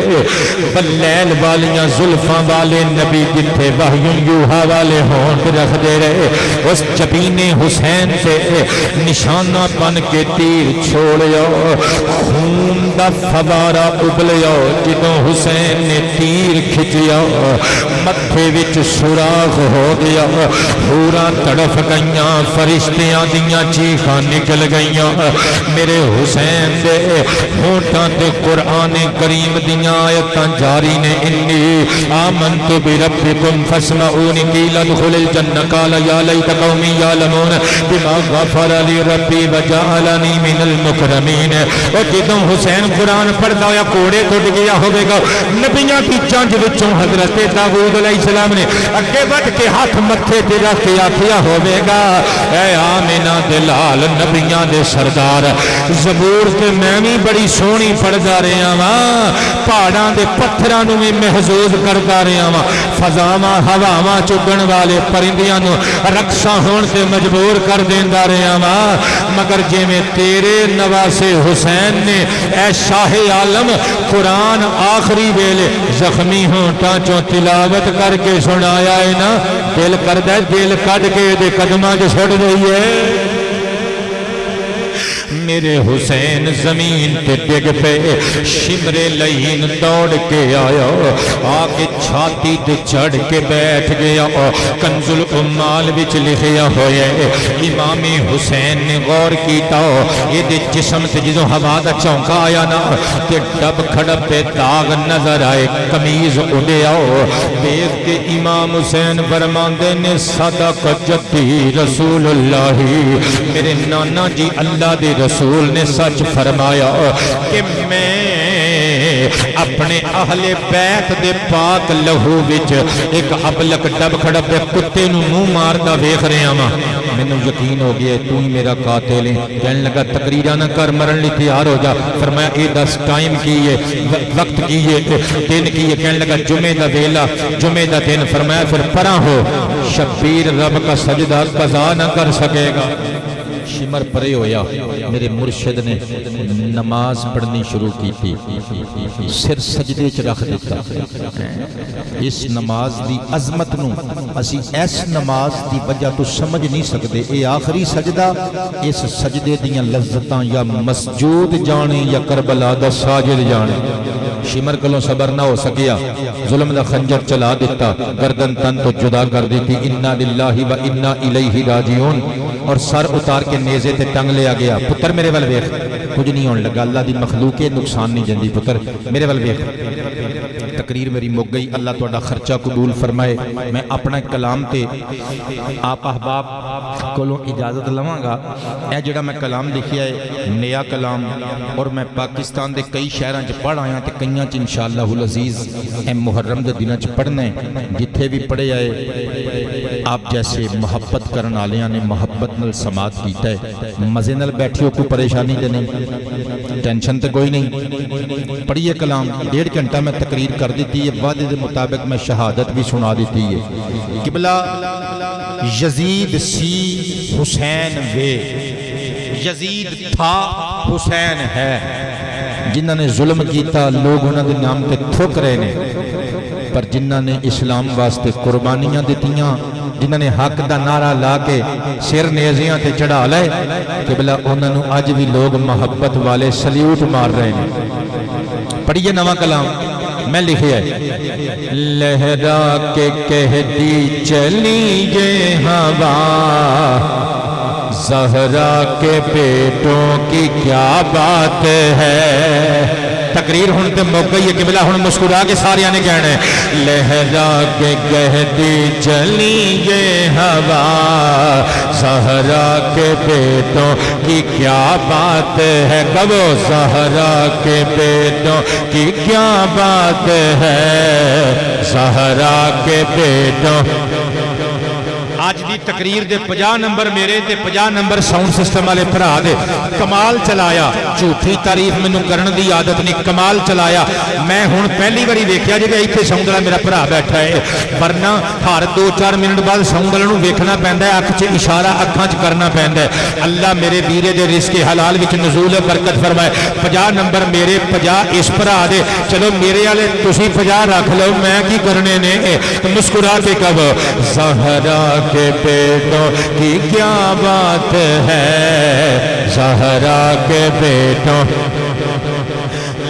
بلیل والیاں زلفاں والے نبی جتھے وحی یوحا والے ہونٹ رکھ دے رہے اس جبین حسین سے نشانہ بن کے تیر چھوڑیا خون دا فوارہ ابلیا جدوں حسین نے تیر کھچیا متھے وچ سوراخ ہو گیا گیا حوراں تڑف گئیاں فرشتیاں دیاں چیخاں نکل گئیاں میرے حسین دے ہونٹاں تے قرآن کریم دیاں آیتاں جاری نے انی آمنت بربکم فاسمعونی قیل ادخل الجنہ قال یا لیت قومی یعلمون بما غفر لی ربی وجعلنی من المکرمین اور جدوں حسین قرآن پڑھتا ہوا کوڑے ٹوٹ گیا ہوئے گا نبیاں کی چانج وچوں حضرت داؤد علیہ السلام نے اگے بڑھ کے ہاتھ متھے تے رکھ کے آکھیا ہوئے گا اے آمنہ دے لال نبیاں دے سردار زبور تے میں بھی بڑی سونی پڑھدا رہا ہاں پہاڑاں دے پتھراں نوں وی محظوظ کردا رہا ہاں فضاواں ہواواں چگن والے پرندیاں نوں رقصاں ہون تے مجبور کر دیندا رہا ہاں مگر جویں تیرے نواسے حسین نے اے شاہ عالم قرآن آخری ویلے زخمی ہونٹاں چوں تلاوت کر کے سنایا ہے نا دل کردہ دل کڈ کے دے قدماں جو چھڑ رہی ہے میرے حسین زمین تے ڈگ پہ شمر لین دوڑ کے آیا آگے چھاتی تے چڑھ کے بیٹھ گیا کنز الامال وچ لکھیا ہوئے امام حسین نے غور کیتا یہ دے جسم تے جدوں ہوا دا چونکا آیا نا تے ڈب کھڑپ پہ داغ نظر آئے قمیض اڑیا دیکھ کے امام حسین فرماندے نے صدق جدی رسول اللہ میرے نانا جی اللہ دے رسول نے سچ فرمایا کہ میں اپنے اہل بیت دے پاک لہو وچ ایک ابلک ڈب کھڑپ کتے نو منہ ماردا ویکھ رہا ہاں مینوں یقین ہو گیا تو ہی میرا قاتل ہے کہنے لگا تقریراں نہ کر مرن لئی تیار ہو جا فرمایا اے دس ٹائم کی ہے وقت کی ہے دن کی ہے کہنے لگا جمعے دا ویلا جمعے دا دن فرمایا پھر پرا ہو شبیر رب کا سجدہ قضا نہ کر سکے گا شمر پرے ہویا میرے مرشد نے نماز پڑھنی شروع کی تھی سر سجدے چ رکھ دیتا اس نماز دی عظمت نو اسی ایس نماز دی وجہ تو سمجھ نہیں سکتے اے آخری سجدہ اس سجدے دیاں لذتاں یا مسجود جانے یا کربلا دا ساجد جانے شمر کلوں صبر نہ ہو سکیا ظلم دا خنجر چلا دیتا گردن تن تو جدا کر دیتی انا للہ و انا الیہ راجعون اور سر اتار کے نیزے تے ٹنگ لیا گیا پتر میرے ول ویکھ کچھ نہیں ہون لگا اللہ دی مخلوق نقصان نہیں جاندی پتر میرے ول ویکھ تقریر میری مک گئی اللہ تہاڈا خرچہ قبول فرمائے میں اپنا کلام تے آپ احباب کولوں اجازت لواں گا اے جڑا میں کلام لکھیا ہے نیا کلام اور میں پاکستان دے کئی شہراں چ پڑھ آیا تے کئیاں چ انشاءاللہ العزیز اے محرم دے دناں چ پڑھنا ہے جتھے بھی پڑھے آئے آپ جیسے محبت کرن والیاں نے محبت نال سماعت کیتا ہے مزے نال بیٹھیو کوئی پریشانی تے نہیں ٹینشن تے کوئی نہیں پڑھیے کلام 1.5 گھنٹہ میں تقریر کر دیتی ہے وعدے دے مطابق میں شہادت بھی سنا دیتی ہے قبلہ یزید سی حسین وے یزید تھا حسین ہے جنہاں نے ظلم کیتا لوگ انہاں دے نام تے تھوک رہے نے پر جنہاں نے اسلام واسطے قربانیاں دیتیاں جنہاں نے حق دا نعرہ لا کے سر نیزیاں تے چڑھا لائے قبلہ انہاں نو اج بھی لوگ محبت والے سلیوٹ مار رہے ہیں پڑھیے نواں کلام میں لکھیا ہے لہرا کے کہتی چلی یہ ہوا زہرا کے بیٹوں کی کیا بات ہے تقریر ہن تے موقع ہی ہے قبلہ ہن مسکرا کے سارے نے کہنا ہے لہرا کے کہتی چلی یہ ہوا زہرا کے بیٹوں کی کیا بات ہے کبو زہرا کے بیٹوں کی کیا بات ہے زہرا کے بیٹوں آج دی تقریر دے 50 نمبر میرے تے 50 نمبر ساؤنڈ سسٹم والے بھرا دے کمال چلایا جھوٹی تعریف مینوں کرن دی عادت نہیں کمال چلایا میں ہن پہلی باری ویکھیا جے ایتھے ساؤنڈ والا میرا بھرا بیٹھا ہے ورنہ ہر 2-4 منٹ بعد ساؤنڈ والے نوں ویکھنا پیندا ہے اکھ 'چ اشارہ اکھاں 'چ کرنا پیندا ہے اللہ میرے ویرے دے رزق حلال وچ نزول برکت فرمائے 50 نمبر میرے 50 اس بھرا دے چلو میرے والے تسی 50 رکھ لو میں کی کرنے نے مسکرا کے کب زہرا کے بیٹوں کی کیا بات ہے زہرا کے بیٹوں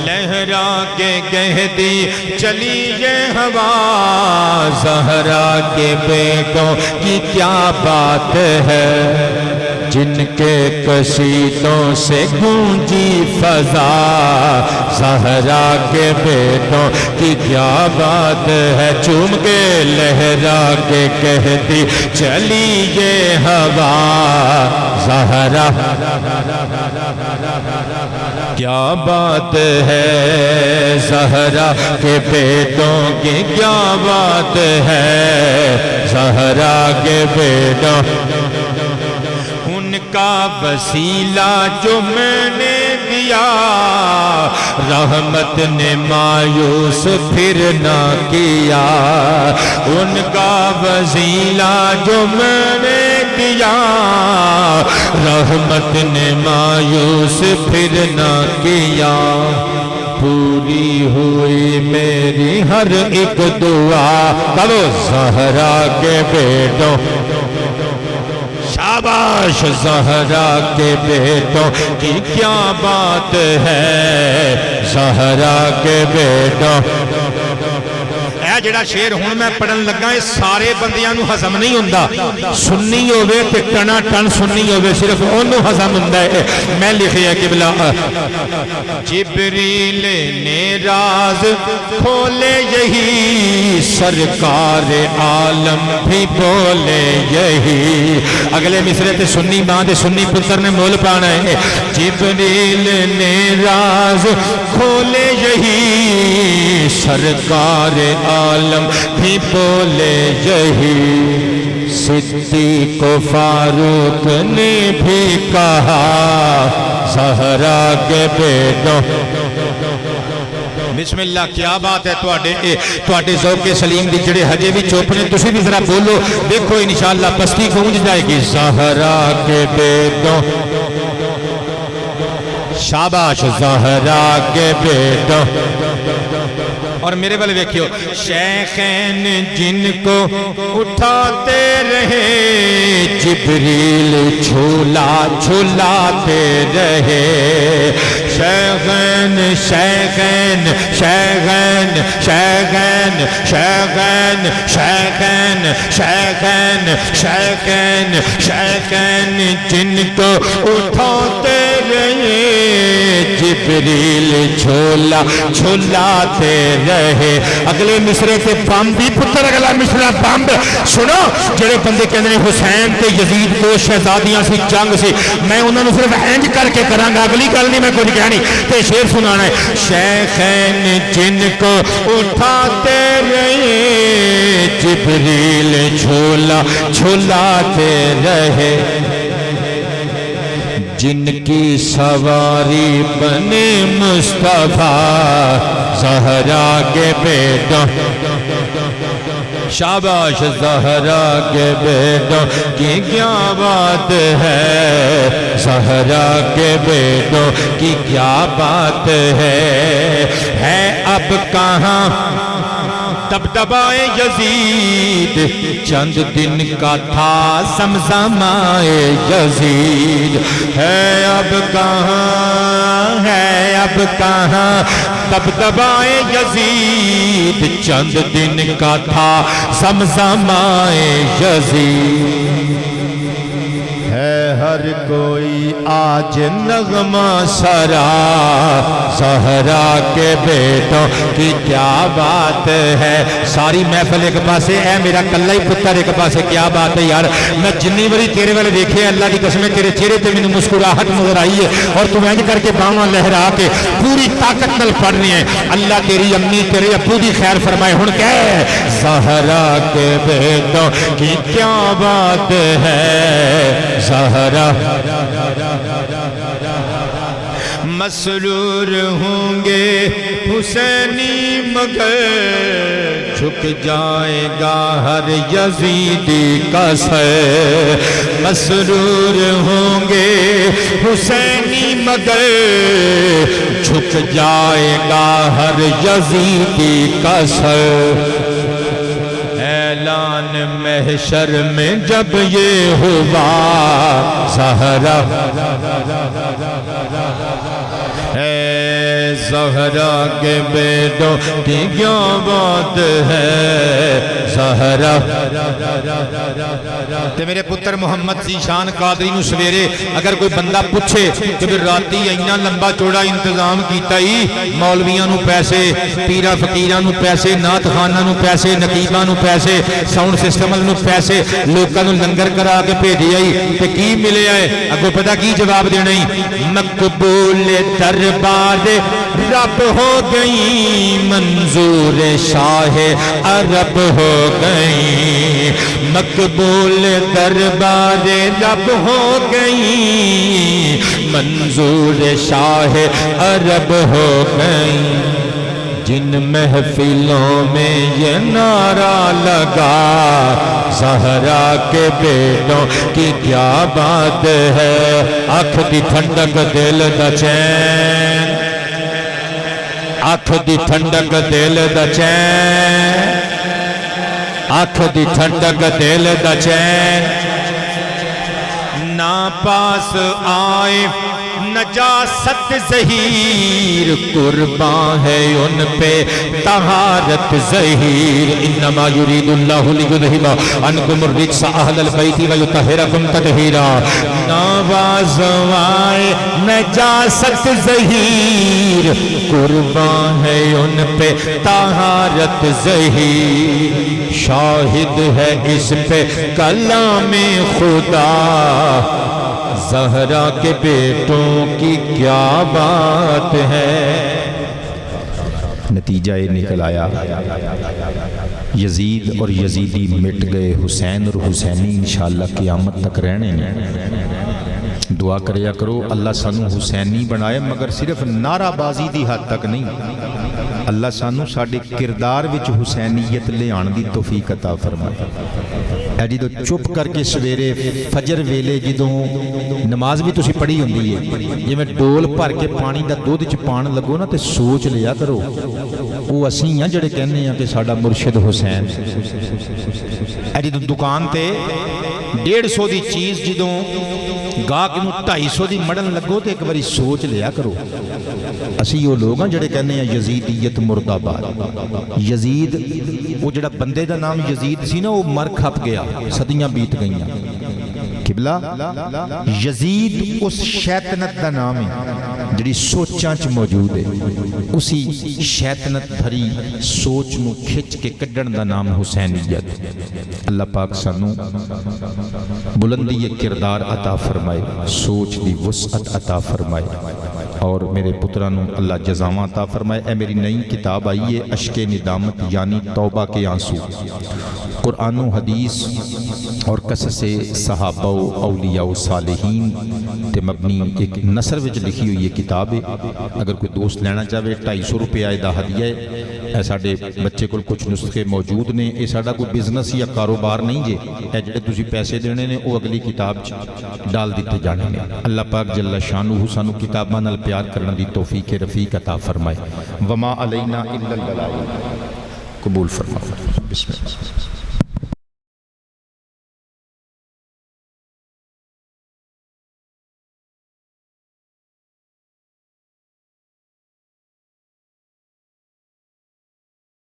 لہر لہرا کے کہتی چلی یہ ہوا زہرا کے بیٹوں کی کیا بات ہے جن کے قصیدوں سے گونجی فضا زہرا کے بیٹوں کی کیا بات ہے چوم کے لہرا کے کہتی چلی یہ ہوا زہرا کیا بات ہے زہرا کے بیٹوں کی کیا بات ہے زہرا کے بیٹوں ان کا وسیلہ جو میں نے دیا رحمت نے مایوس پھر نہ کیا ان کا وسیلہ جو میں نے دیا رحمت نے مایوس پھر نہ کیا پوری ہوئی میری ہر ایک دعا کرو زہرا کے بیٹوں شاباش زہرا کے بیٹوں کی کیا بات ہے زہرا کے بیٹوں اے جڑا شعر ہوں میں پڑھن لگا یہ سارے بندیاں نو ہضم نہیں ہوندا سنی ہوئے تے ٹنا ٹن سنی ہوئے صرف انہوں ہضم ہوندا ہے میں لکھیا قبلہ جبریل نے راز کھولے یہی سرکار عالم بھی بولے یہی اگلے مصرے تے سنی ماں دے سنی پتر نے مول پانا ہے جبریل نے راز کھولے یہی سرکار عالم بھی بولے یہی صدیق و فاروق نے بھی کہا زہرا کے بیٹوں بسم اللہ کیا بات ہے تواڈے ذوق سلیم دی جڑے ہجے بھی چپ نے تسی بھی ذرا بولو دیکھو انشاءاللہ پستی گونج جائے گی زہرا کے بیٹوں شاباش زہرا کے بیٹوں اور میرے والے دیکھیو شیخین جن کو اٹھاتے رہے جبریل جھولا جھولاتے رہے شیخین شیخین شیخین شیخین شیخین شیخین شیخین شیخین شیخین جن کو اٹھاتے رہے جبریل جھولا جھولاتے رہے اگلے مصرے سے بمب بھی پتر اگلا مصرہ بمب سنو جڑے بندے کہندے نے حسین تے یزید دو شہزادیاں سی جنگ سی میں انہاں نو صرف اینج کر کے کراں گا اگلی گل نہیں میں کچھ کہنی تے شعر سنانا ہے شیخین جن کو اٹھاتے رہے جبریل جھولا جھولاتے رہے جن کی سواری بنے مصطفیٰ زہرا کے بیٹوں شاباش زہرا کے بیٹوں کی کیا بات ہے زہرا کے بیٹوں کی کیا بات ہے اب کہاں دبدبائے یزید چند دن کا تھا زمزمائے یزید ہے اب کہاں دبدبائے یزید چند دن کا تھا زمزمائے یزید ہے ہر کوئی آج نغمہ سرا زہرا کے بیٹوں کی کیا بات ہے ساری محفل ایک پاسے اے میرا کلہ ہی پتر ایک پاسے کیا بات ہے یار میں جنی بری تیرے والے دیکھے اللہ کی قسم تیرے چہرے تے میں مسکراہٹ نظر آئی ہے اور تم اینج کر کے باواں لہرا کے پوری طاقت نال پڑھ رہی ہے اللہ تیری امی تیرے ابو دی خیر فرمائے ہن کہہ زہرا کے بیٹوں کی کیا بات ہے زہرا مسرور ہوں گے حسینی مگر جھک جائے گا ہر یزیدی کا سر مسرور ہوں گے حسینی مگر جھک جائے گا ہر یزیدی کا سر اعلان محشر میں جب یہ ہوا زہرا زہرا کے بیٹوں کی کیا بات ہے زہرا تے میرے پتر محمد ذیشان قادری نو سویرے اگر کوئی بندہ پوچھے کہ پھر راتی اینا لمبا چوڑا انتظام کیتا ہی مولویاں نو پیسے پیرا فقیراں نو پیسے نعت خاناں نو پیسے نقیباں نو پیسے ساؤنڈ سسٹم نو پیسے لوکاں نو لنگر کرا کے بھیجیا ہی تے کی ملیا ہے اگوں پتہ کی جواب دینا ہی مقبول دربار رب ہو گئی منظور شاہ عرب ہو گئی مقبول دربار رب ہو گئی منظور شاہ عرب ہو گئی جن محفلوں میں یہ نعرہ لگا زہرا کے بیٹوں کی کیا بات ہے آنکھ دی ٹھنڈک دل دا چین آنکھ دی ٹھنڈک دل دا چین آنکھ دی ٹھنڈک دل دا چین نا پاس آئے نجاست زہیر قربان ہے ان پہ طہارت زہیر انما یرید اللہ لیذہب عنکم الرجس اہل البیت ویطہرکم تطہیرا نوازوائے نجاست زہیر قربان ہے ان پہ طہارت زہیر شاہد ہے اس پہ کلام خدا زہرا کے بیٹوں کی کیا بات ہے نتیجہ یہ نکل آیا یزید اور یزیدی مٹ گئے حسین اور حسینی انشاءاللہ قیامت تک رہنے دعا کریا کرو اللہ سانو حسینی بنائے مگر صرف نعرہ بازی دی حد تک نہیں اللہ سانو ساڑے کردار وچ حسینیت لے آن دی توفیق عطا فرمائے اے جدو چپ کر کے سویرے فجر ویلے جدو نماز بھی تسی پڑھی ہوندی ہے یہ میں ڈول بھر کے پانی دا دودھ چ پان لگو نا تے سوچ لیا کرو وہ اسی ہیں جڑے کہنے ہیں کہ ساڈا مرشد حسین اے جدو دکان تے 150 دی چیز جدو گاہک نو 250 دی مڑن لگو تے ایک باری سوچ لیا کرو اسی وہ لوگ ہیں جڑے کہنے ہیں یزیدیت مرد آباد یزید وہ جڑا بندے دا نام یزید سی نا وہ مر کھپ گیا صدیاں بیت گئیاں قبلہ یزید اس شیطنت دا نام ہے جڑی سوچاں چ موجود ہے اسی شیطنت بھری سوچ نو کھچ کے کڈن دا نام حسینیت اللہ پاک سانو بلندی کردار عطا فرمائے سوچ دی وسعت عطا فرمائے اور میرے پترانوں اللہ جزاواں عطا فرمائے اے میری نئی کتاب آئی ہے اشک ندامت یعنی توبہ کے آنسو قرآن و حدیث اور قصص صحابہ و اولیاء و صالحین تے مبنی ایک نثر وچ لکھی ہوئی یہ کتاب ہے اگر کوئی دوست لینا چاہے 250 روپے دا ہدیہ ہے اے ساڈے بچے کول کچھ نسخے موجود نے اے ساڈا کوئی بزنس یا کاروبار نہیں جے اے جڑے تسی پیسے دینے نے او اگلی کتاب ڈال دیتے جانے نے اللہ پاک جل شانہ سانو کتاباں نال پیار کرنے دی توفیق رفیق عطا فرمائے وما علینا الا البلاغ قبول فرمائے بسم اللہ